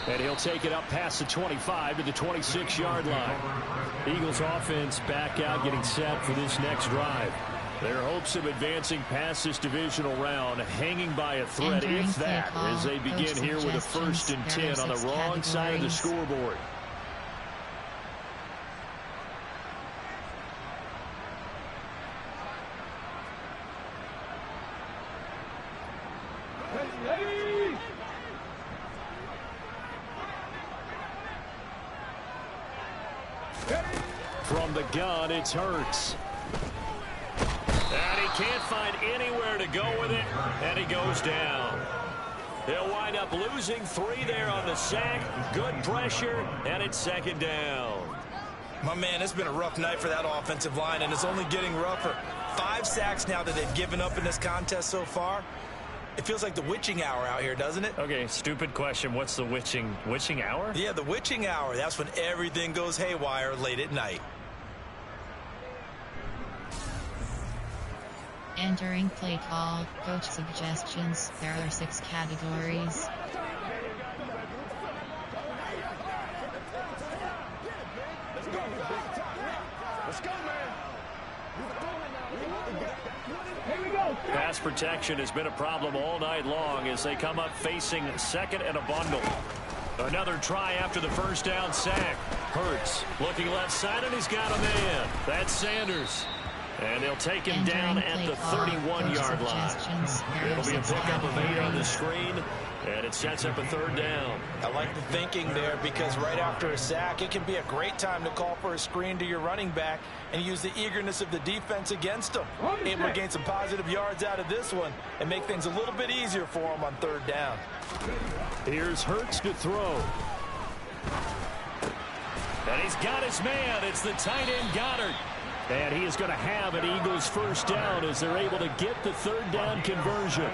And he'll take it up past the 25 to the 26-yard line. Eagles offense back out, getting set for this next drive. Their hopes of advancing past this divisional round hanging by a thread, if that, as they begin here with a 1st and 10 on the wrong side of the scoreboard. From the gun, it's Hurts. And he can't find anywhere to go with it, and he goes down. He'll wind up losing 3 there on the sack. Good pressure, and it's 2nd down. My man, it's been a rough night for that offensive line, and it's only getting rougher. 5 sacks now that they've given up in this contest so far. It feels like the witching hour out here, doesn't it? Okay, stupid question. What's the witching hour? Yeah, the witching hour. That's when everything goes haywire late at night. Entering play call, coach suggestions. There are 6 categories. Let's go, man. Pass protection has been a problem all night long as they come up facing 2nd and a bundle. Another try after the 1st down sack. Hurts looking left side, and he's got a man. That's Sanders. And they'll take him down at the 31-yard line. It'll be a pickup of 8 on the screen, and it sets up a 3rd down. I like the thinking there because right after a sack, it can be a great time to call for a screen to your running back and use the eagerness of the defense against them. Able to gain some positive yards out of this one and make things a little bit easier for them on 3rd down. Here's Hurts to throw. And he's got his man. It's the tight end Goddard. And he is going to have an Eagles 1st down as they're able to get the 3rd down conversion.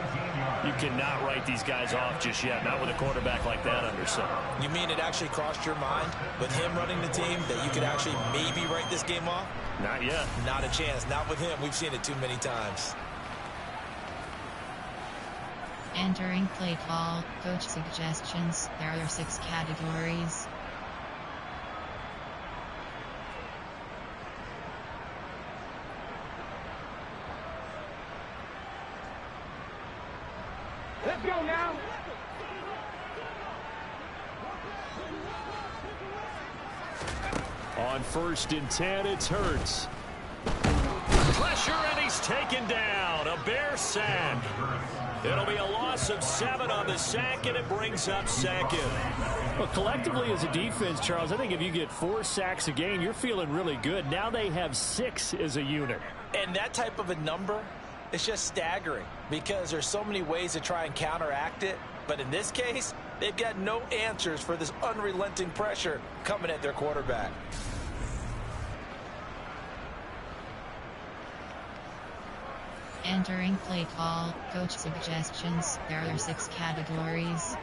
You cannot write these guys off just yet, not with a quarterback like that under center. You mean it actually crossed your mind with him running the team that you could actually maybe write this game off? Not yet. Not a chance. Not with him. We've seen it too many times. Entering play call, coach suggestions. There are 6 categories. Let's go now. On 1st and 10, it's Hurts. Pressure, and he's taken down. A Bear sack. It'll be a loss of 7 on the sack, and it brings up 2nd. Well, collectively as a defense, Charles, I think if you get 4 sacks a game, you're feeling really good. Now they have 6 as a unit. And that type of a number, it's just staggering because there's so many ways to try and counteract it. But in this case, they've got no answers for this unrelenting pressure coming at their quarterback. Entering play call, coach suggestions. There are 6 categories.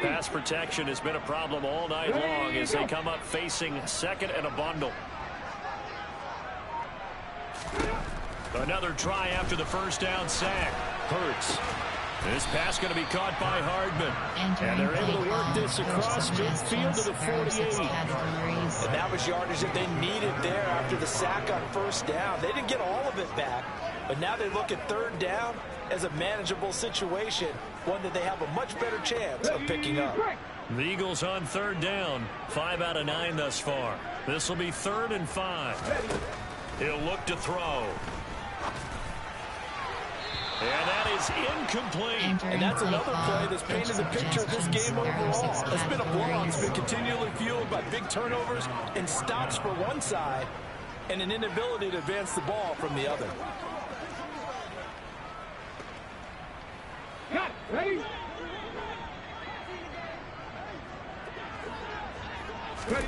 Pass protection has been a problem all night long as they come up facing 2nd and a bundle. Another try after the 1st down sack. Hurts. This pass going to be caught by Hardman. And they're able to work this across midfield to the 48. And that was yardage that they needed there after the sack on 1st down. They didn't get all of it back, but now they look at 3rd down as a manageable situation, one that they have a much better chance of picking up. The Eagles on third down. 5 out of 9 thus far. This will be 3rd and 5. He'll look to throw. And that is incomplete. And that's another play that's painted the picture of this game overall. It's been a blowout. It's been continually fueled by big turnovers and stops for one side and an inability to advance the ball from the other. Cut. Ready? Ready.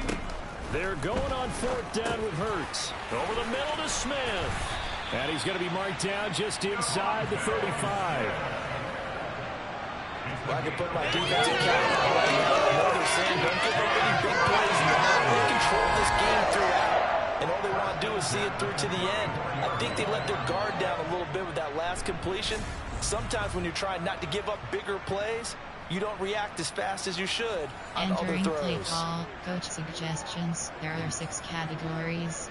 They're going on 4th down with Hurts. Over the middle to Smith. And he's going to be marked down just inside the 35. Well, I can put my defensive cap on right now. I know they're saying don't give up any big plays now. They control this game throughout. And all they want to do is see it through to the end. I think they let their guard down a little bit with that last completion. Sometimes when you're trying not to give up bigger plays, you don't react as fast as you should on other Entering throws. play call, coach suggestions. There are 6 categories.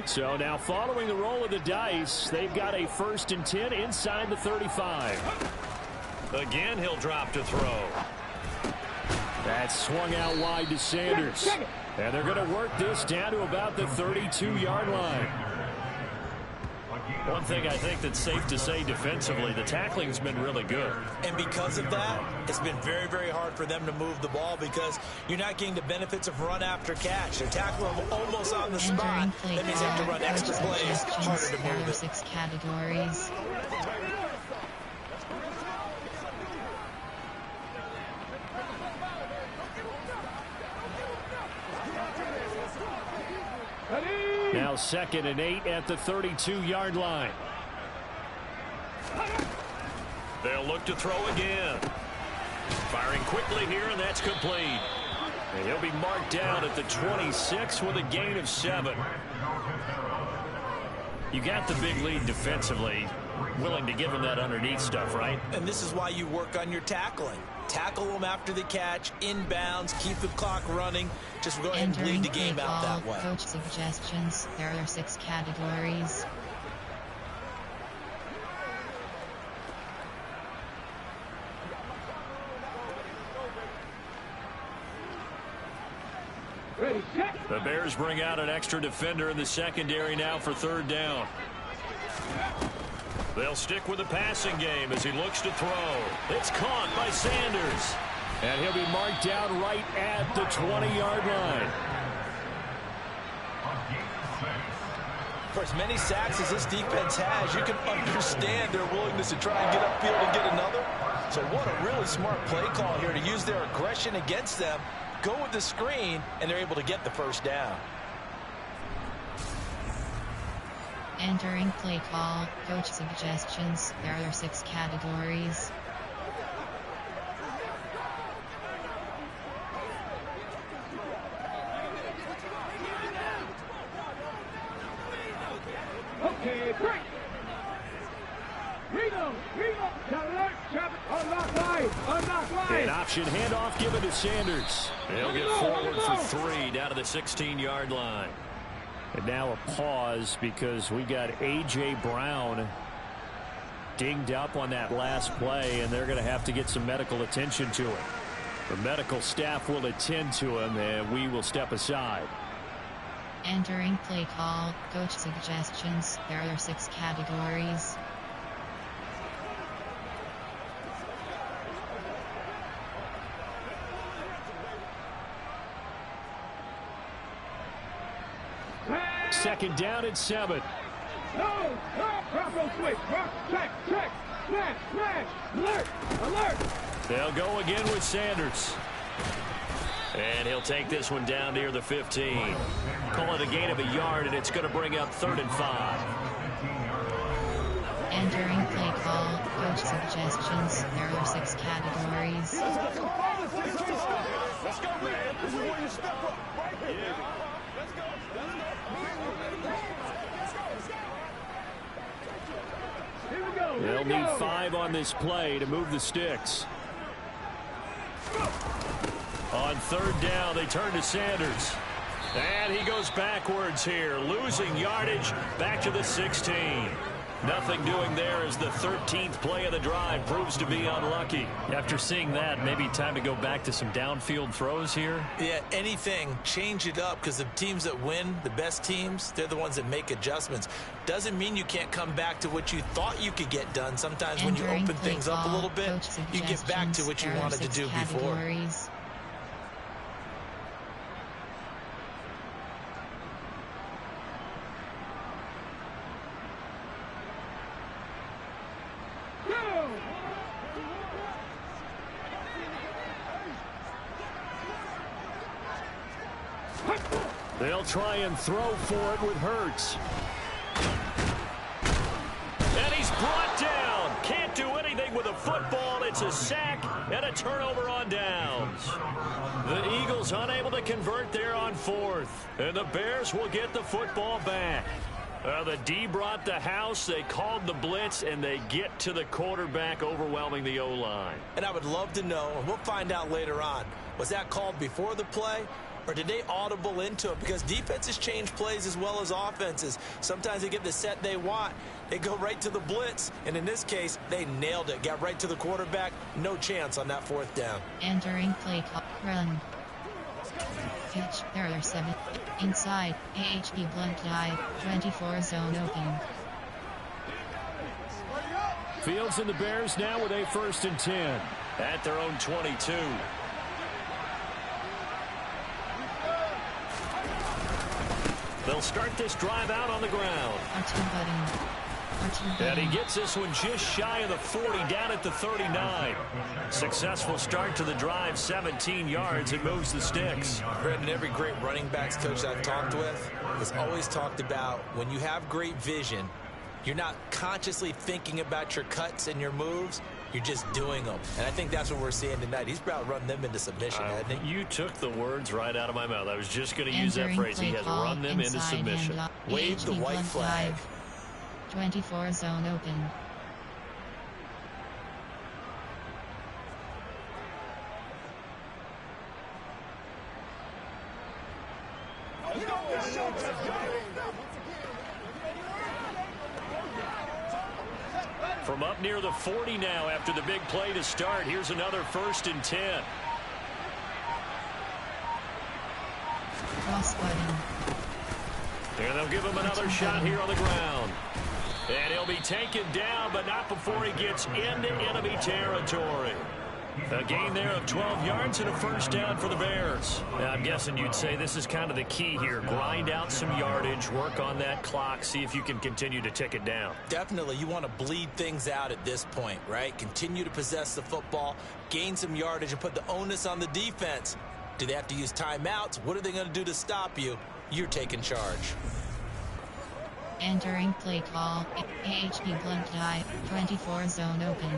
So now following the roll of the dice, they've got a 1st and 10 inside the 35. Again, he'll drop to throw. That's swung out wide to Sanders. And they're going to work this down to about the 32-yard line. One thing I think that's safe to say defensively, the tackling's been really good. And because of that, it's been very, very hard for them to move the ball because you're not getting the benefits of run after catch. They're tackling them almost on the spot. That means they have to run extra plays, harder to move There are it. 6 categories. Now 2nd and 8 at the 32-yard line. They'll look to throw again. Firing quickly here, and that's complete. And he'll be marked down at the 26 with a gain of 7. You got the big lead defensively. Willing to give him that underneath stuff, right? And this is why you work on your tackling. Tackle them after the catch, inbounds, keep the clock running. Just go ahead and bleed the game out that way. Coach suggestions. There are 6 categories. Ready, set. The Bears bring out an extra defender in the secondary now for 3rd down. They'll stick with the passing game as he looks to throw. It's caught by Sanders. And he'll be marked down right at the 20-yard line. For as many sacks as this defense has, you can understand their willingness to try and get upfield and get another. So what a really smart play call here to use their aggression against them, go with the screen, and they're able to get the 1st down. Entering play call, coach suggestions. There are 6 categories. Okay, break. Read them. Alert, traffic. Unlock line. An option handoff given to Sanders. They'll get forward for 3 down to the 16-yard line. And now a pause because we got A.J. Brown dinged up on that last play, and they're going to have to get some medical attention to him. The medical staff will attend to him, and we will step aside. Entering play call, coach suggestions. There are 6 categories. Second down at 7. No, Bravo switch. Check. Smash. Alert. They'll go again with Sanders. And he'll take this one down near the 15. Call it a gain of a yard, and it's going to bring up 3rd and 5. Entering play call, coach suggestions. There are 6 categories. Let's go, man. This is where you step up. Right here. Let's go. Here we go. They'll need 5 on this play to move the sticks. On 3rd down, they turn to Sanders. And he goes backwards here, losing yardage back to the 16. Nothing doing there as the 13th play of the drive proves to be unlucky. After seeing that, maybe time to go back to some downfield throws here. Yeah, anything, change it up, because the teams that win, the best teams, they're the ones that make adjustments. Doesn't mean you can't come back to what you thought you could get done. Sometimes when you open things up a little bit, you get back to what you wanted to do before. They'll try and throw for it with Hurts. And he's brought down. Can't do anything with a football. It's a sack and a turnover on downs. The Eagles unable to convert there on 4th. And the Bears will get the football back. The D brought the house. They called the blitz, and they get to the quarterback, overwhelming the O-line. And I would love to know, and we'll find out later on, was that called before the play? Or did they audible into it? Because defenses change plays as well as offenses. Sometimes they get the set they want. They go right to the blitz. And in this case, they nailed it. Got right to the quarterback. No chance on that 4th down. Entering play clock. Run. Pitch. There are 7. Inside. AHP blunt dive. 24 zone open. Fields and the Bears now with a 1st and 10. At their own 22. They'll start this drive out on the ground. And he gets this one just shy of the 40, down at the 39. Successful start to the drive, 17 yards, and moves the sticks. Brandon, every great running backs coach I've talked with has always talked about when you have great vision, you're not consciously thinking about your cuts and your moves. You're just doing them. And I think that's what we're seeing tonight. He's about run them into submission, hasn't he? You took the words right out of my mouth. I was just going to use that phrase. He has run them into submission. Wave the white flag. 24 zone open. From up near the 40 now after the big play to start. Here's another 1st and 10. Cross button. And they'll give him another shot here on the ground. And he'll be taken down, but not before he gets into enemy territory. A gain there of 12 yards and a 1st down for the Bears. Now, I'm guessing you'd say this is kind of the key here. Grind out some yardage, work on that clock, see if you can continue to tick it down. Definitely. You want to bleed things out at this point, right? Continue to possess the football, gain some yardage, and put the onus on the defense. Do they have to use timeouts? What are they going to do to stop you? You're taking charge. Entering play call. AHP blunt dive. 24 zone open.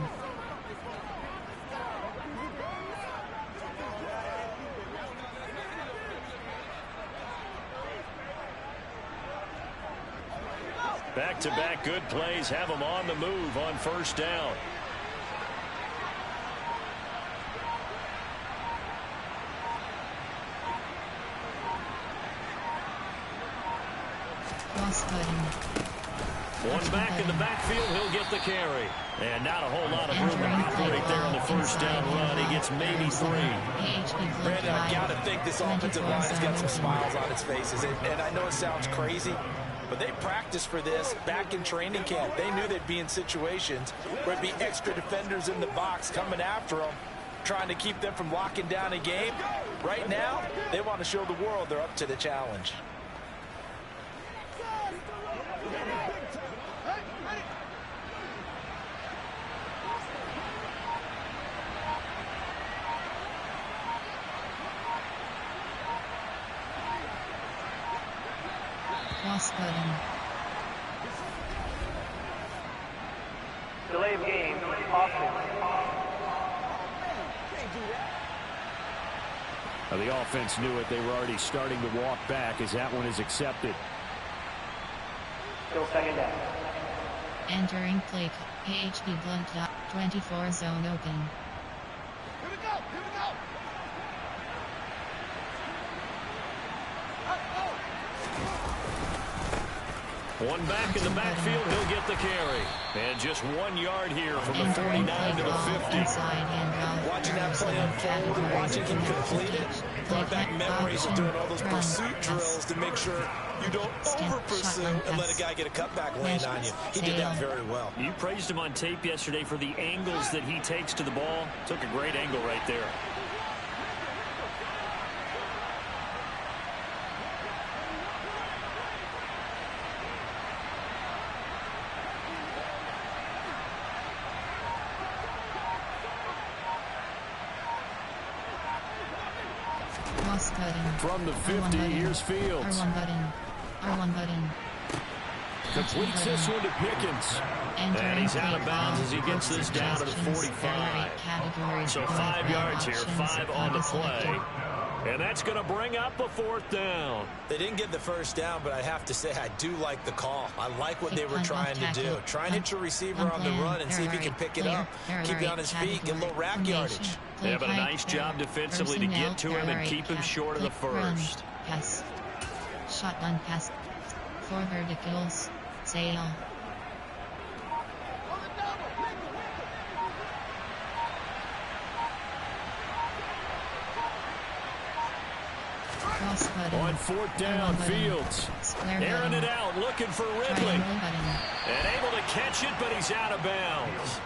Back-to-back good plays have them on the move on 1st down. One back in the backfield, he'll get the carry. And not a whole lot of room to operate there on the 1st down run. He gets maybe 3. Brandon, I got to think this offensive line has got some smiles on its faces. And I know it sounds crazy, but they practiced for this back in training camp. They knew they'd be in situations where it'd be extra defenders in the box coming after them, trying to keep them from locking down a game. Right now, they want to show the world they're up to the challenge. Cross button. Delay of game, offense. The offense knew it. They were already starting to walk back as that one is accepted. Still 2nd down. Entering play. AHP blunt dot. 24 zone open. Here we go! Here we go! One back in the backfield, he'll get the carry. And just 1 yard here from the 49 to the 50. Watching that play unfold and watching him complete it brought back memories of doing all those pursuit drills to make sure you don't over-pursue and let a guy get a cutback lane on you. He did that very well. You praised him on tape yesterday for the angles that he takes to the ball. Took a great angle right there. From the 50, here's Fields. R1 button. Completes this one to Pickens. And he's out of bounds as he gets this down to the 45. So 5 yards here, 5 on the play. And that's going to bring up a 4th down. They didn't get the first down, but I have to say I do like the call. I like what they were trying to do. Try and hit your receiver on the run and see if he can pick it up. Keep it on his feet, get a little rack yardage. They have a nice job defensively to get to him and keep him short of the first. Pass. Shotgun pass. 4 verticals. Sail. On 4th down, Fields. Airing it out, looking for Ridley. And able to catch it, but he's out of bounds.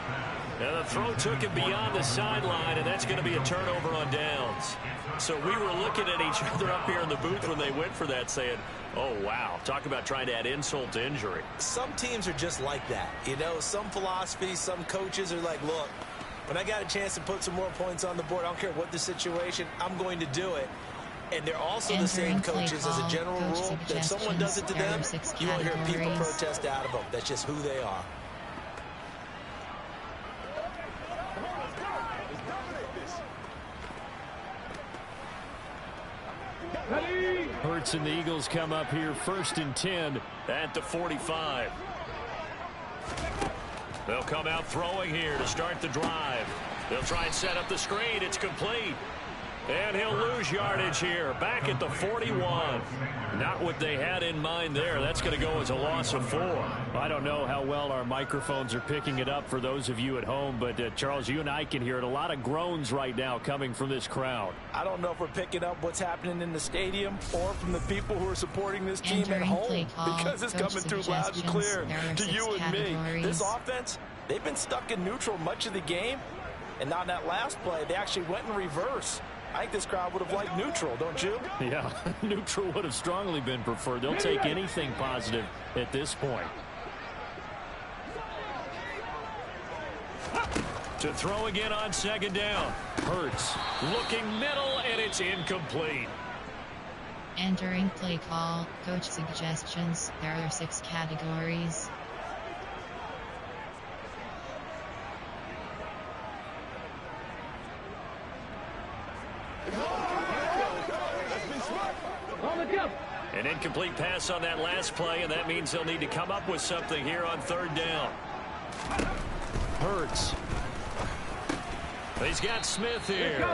And the throw took him beyond the sideline, and that's going to be a turnover on downs. So we were looking at each other up here in the booth when they went for that, saying, oh, wow, talk about trying to add insult to injury. Some teams are just like that. You know, some philosophies, some coaches are like, look, when I got a chance to put some more points on the board, I don't care what the situation, I'm going to do it. And they're also the same coaches as a general rule. If someone does it to them, you won't hear people protest out of them. That's just who they are. Hurts and the Eagles come up here 1st and 10 at the 45. They'll come out throwing here to start the drive. They'll try and set up the screen. It's complete. And he'll lose yardage here, back at the 41. Not what they had in mind there. That's going to go as a loss of 4. I don't know how well our microphones are picking it up for those of you at home, but Charles, you and I can hear it. A lot of groans right now coming from this crowd. I don't know if we're picking up what's happening in the stadium or from the people who are supporting this team at home, because it's coming through loud and clear to you and me. This offense, they've been stuck in neutral much of the game, and on that last play, they actually went in reverse. I think this crowd would have liked neutral, don't you? Yeah, neutral would have strongly been preferred. They'll take anything positive at this point. To throw again on 2nd down. Hurts looking middle, and it's incomplete. Entering play call, coach suggestions. There are 6 categories. An incomplete pass on that last play, and that means they'll need to come up with something here on 3rd down. Hurts. He's got Smith here.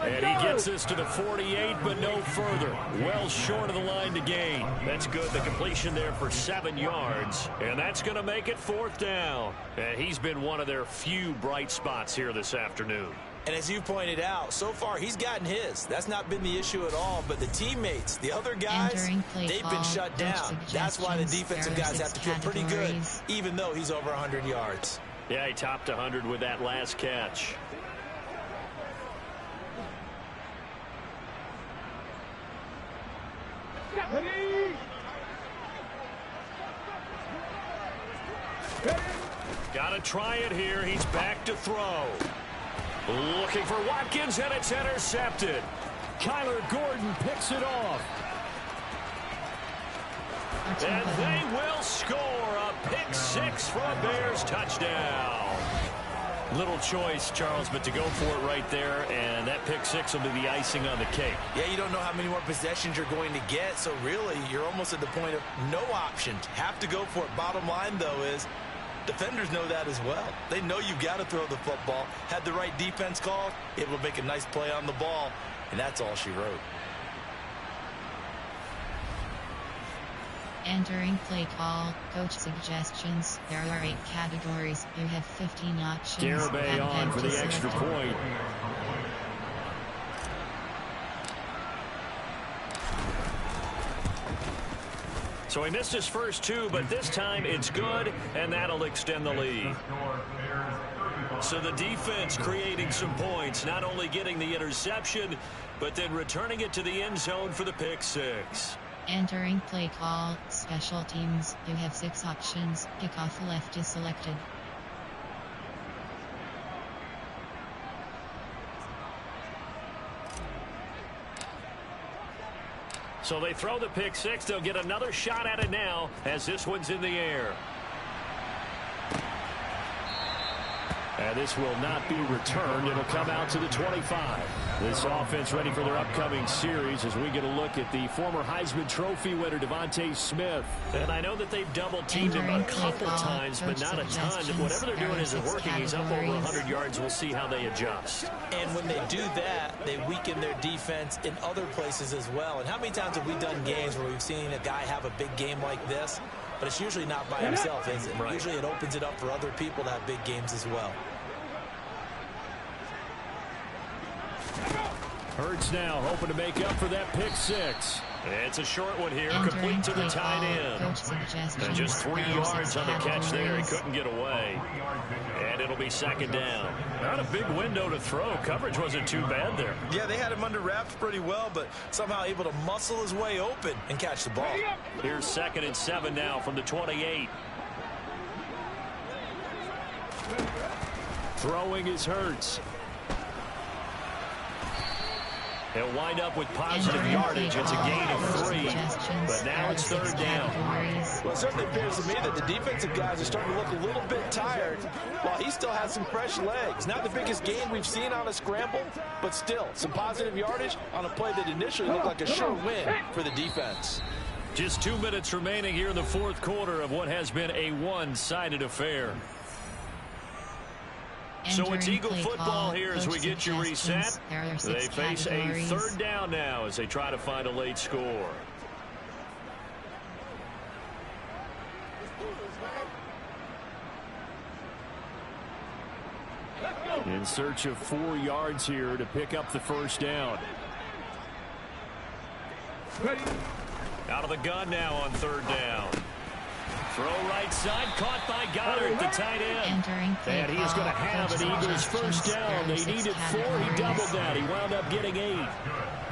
And he gets this to the 48, but no further. Well short of the line to gain. That's good. The completion there for 7 yards. And that's going to make it 4th down. And he's been one of their few bright spots here this afternoon. And as you pointed out, so far he's gotten his. That's not been the issue at all. But the teammates, the other guys, they've been shut down. That's why the defensive guys have to feel pretty good, even though he's over 100 yards. Yeah, he topped 100 with that last catch. Got to try it here. He's back to throw. Looking for Watkins, and it's intercepted. Kyler Gordon picks it off. And they will score a pick 6 for a Bears touchdown. Little choice, Charles, but to go for it right there, and that pick 6 will be the icing on the cake. Yeah, you don't know how many more possessions you're going to get, so really you're almost at the point of no options. Have to go for it. Bottom line, though, is defenders know that as well. They know you've got to throw the football. Had the right defense call, able to make a nice play on the ball, and that's all she wrote. Entering play call, coach suggestions. There are 8 categories. You have 15 options. Garibay on for the extra point. So he missed his first 2, but this time it's good, and that'll extend the lead. So the defense creating some points, not only getting the interception, but then returning it to the end zone for the pick 6. Entering play call, special teams. You have 6 options. Kickoff left is selected. So they throw the pick 6. They'll get another shot at it now as this one's in the air. And this will not be returned. It'll come out to the 25. This offense ready for their upcoming series as we get a look at the former Heisman Trophy winner, Devontae Smith. And I know that they've double-teamed him a couple times, but not a ton. Whatever they're doing isn't working. He's up over 100 yards. We'll see how they adjust. And when they do that, they weaken their defense in other places as well. And how many times have we done games where we've seen a guy have a big game like this? But it's usually not by himself, is it? Right. Usually it opens it up for other people to have big games as well. Hurts now hoping to make up for that pick 6. It's a short one here, complete to the tight end. And just 3 yards on the catch there. He couldn't get away. And it'll be second down. Not a big window to throw. Coverage wasn't too bad there. Yeah, they had him under wraps pretty well, but somehow able to muscle his way open and catch the ball. Here's 2nd and 7 now from the 28. Throwing is Hurts. He'll wind up with positive yardage. It's a gain of 3, but now it's 3rd down. Well, it certainly appears to me that the defensive guys are starting to look a little bit tired while he still has some fresh legs. Not the biggest gain we've seen on a scramble, but still some positive yardage on a play that initially looked like a sure win for the defense. Just 2 minutes remaining here in the 4th quarter of what has been a one-sided affair. So it's Eagle football here as we get you reset. They face a 3rd down now as they try to find a late score. In search of 4 yards here to pick up the 1st down. Out of the gun now on 3rd down. Throw right side, caught by Goddard, the tight end. And he's going to have an Eagles 1st down. They needed 4. He doubled that. He wound up getting 8.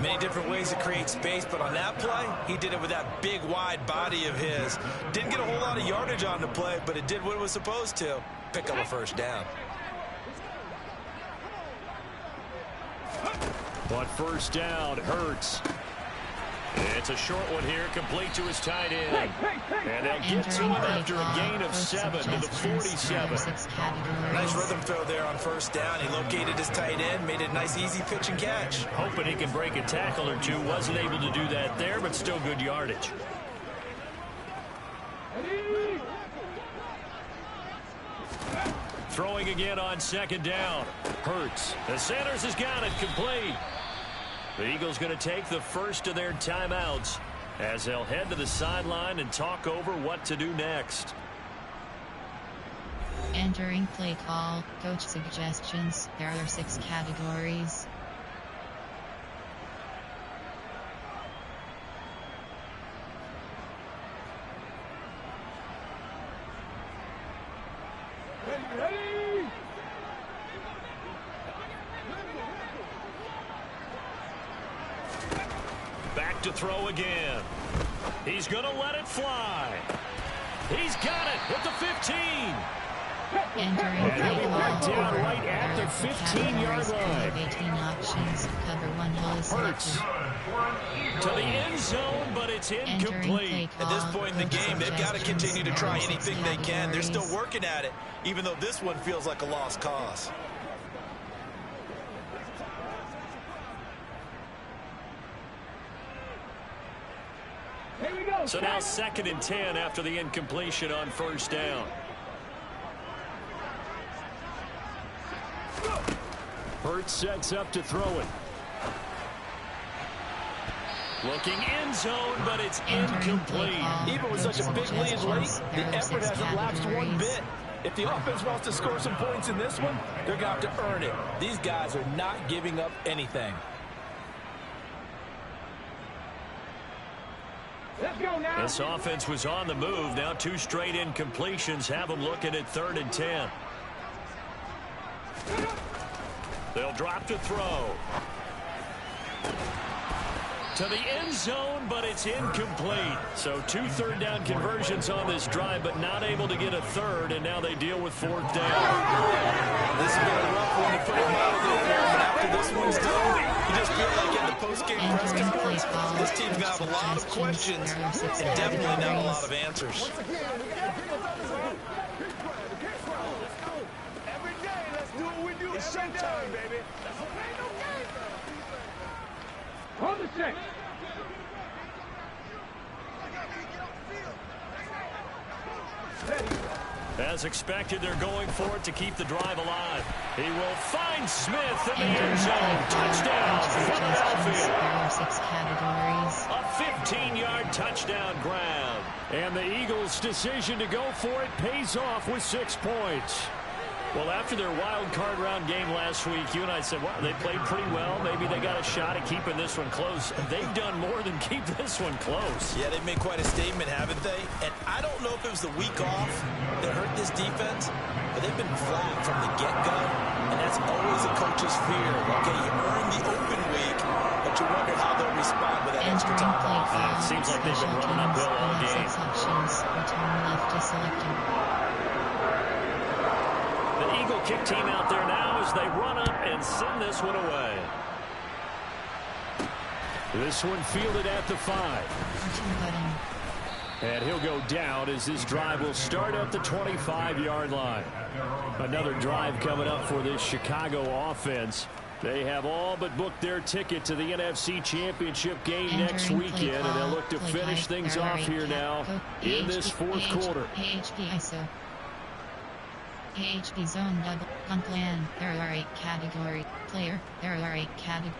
Many different ways to create space, but on that play, he did it with that big, wide body of his. Didn't get a whole lot of yardage on the play, but it did what it was supposed to. Pick up a 1st down. But 1st down, Hurts. It's a short one here, complete to his tight end. And they'll get to him after a gain of 7 to the 47. Nice rhythm throw there on 1st down. He located his tight end, made it a nice, easy pitch and catch. Hoping he can break a tackle or 2. Wasn't able to do that there, but still good yardage. Throwing again on 2nd down. Hurts. The Sanders has got it complete. The Eagles going to take the first of their timeouts as they'll head to the sideline and talk over what to do next. Entering play call, coach suggestions. There are 6 categories. Back to throw again. He's going to let it fly. He's got it at the 15. Entering play call. Down right at the 15-yard line. 18 options. Cover 1 hole is Hurts to the end zone, but it's incomplete. At this point in the game, they've got to continue to try anything they can. They're still working at it, even though this one feels like a lost cause. So now 2nd and 10 after the incompletion on 1st down. Hurts sets up to throw it. Looking end zone, but it's incomplete. Even with such a big lead late, the effort hasn't lapsed one bit. If the offense wants to score some points in this one, they're going to have to earn it. These guys are not giving up anything. Let's go now. This offense was on the move. Now 2 straight incompletions have them looking at 3rd and 10. They'll drop to throw. To the end zone, but it's incomplete. So 2 third-down conversions on this drive, but not able to get a third, and now they deal with 4th down. This has been a rough one to put it mildly for them, and after this one's done, you just feel like in the post-game press conference, this team's going to have a lot of questions and definitely not a lot of answers. Every day, let's do what we do. It's showtime, baby. Hold the stick. As expected, they're going for it to keep the drive alive. He will find Smith in the end zone. Touchdown, Philadelphia. 6 categories. A 15-yard touchdown grab. And the Eagles' decision to go for it pays off with 6 points. Well, after their wild card round game last week, you and I said, well, they played pretty well. Maybe they got a shot at keeping this one close. They've done more than keep this one close. Yeah, they've made quite a statement, haven't they? And I don't know if it was the week off that hurt this defense, but they've been flat from the get-go, and that's always a coach's fear. Okay, you earn the open week, but you wonder how they'll respond with that extra time off. It seems like they've been running uphill all game. Options. Return left is selected. The Eagle kick team out there now as they run up and send this one away. This one fielded at the 5. And he'll go down as this drive will start at the 25-yard line. Another drive coming up for this Chicago offense. They have all but booked their ticket to the NFC Championship game next weekend, and they'll look to finish things off here now in this 4th quarter. AHP zone double gun plan. There are 8 category player. There are 8 category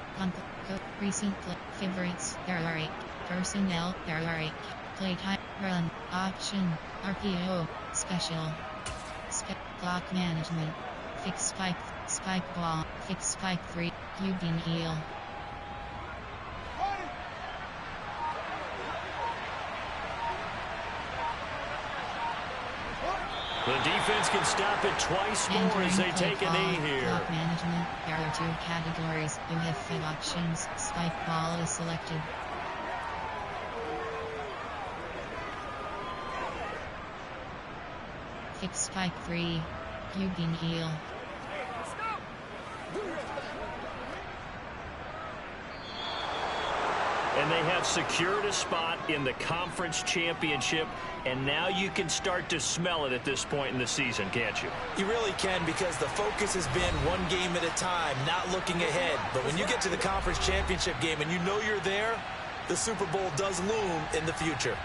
recent favorites. There are 8 personnel. There are 8 play type run option RPO special clock management fixed spike ball fixed spike 3 QB heel. The defense can stop it twice more as they take a knee here. Clock management. There are 2 categories. You have 5 options. Spike ball is selected. Fixed spike 3. QB heel. And they have secured a spot in the conference championship, and now you can start to smell it at this point in the season, can't you? You really can, because the focus has been one game at a time, not looking ahead. But when you get to the conference championship game and you know you're there, the Super Bowl does loom in the future.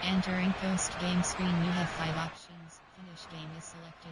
Entering post-game screen, you have 5 options. Finish game is selected.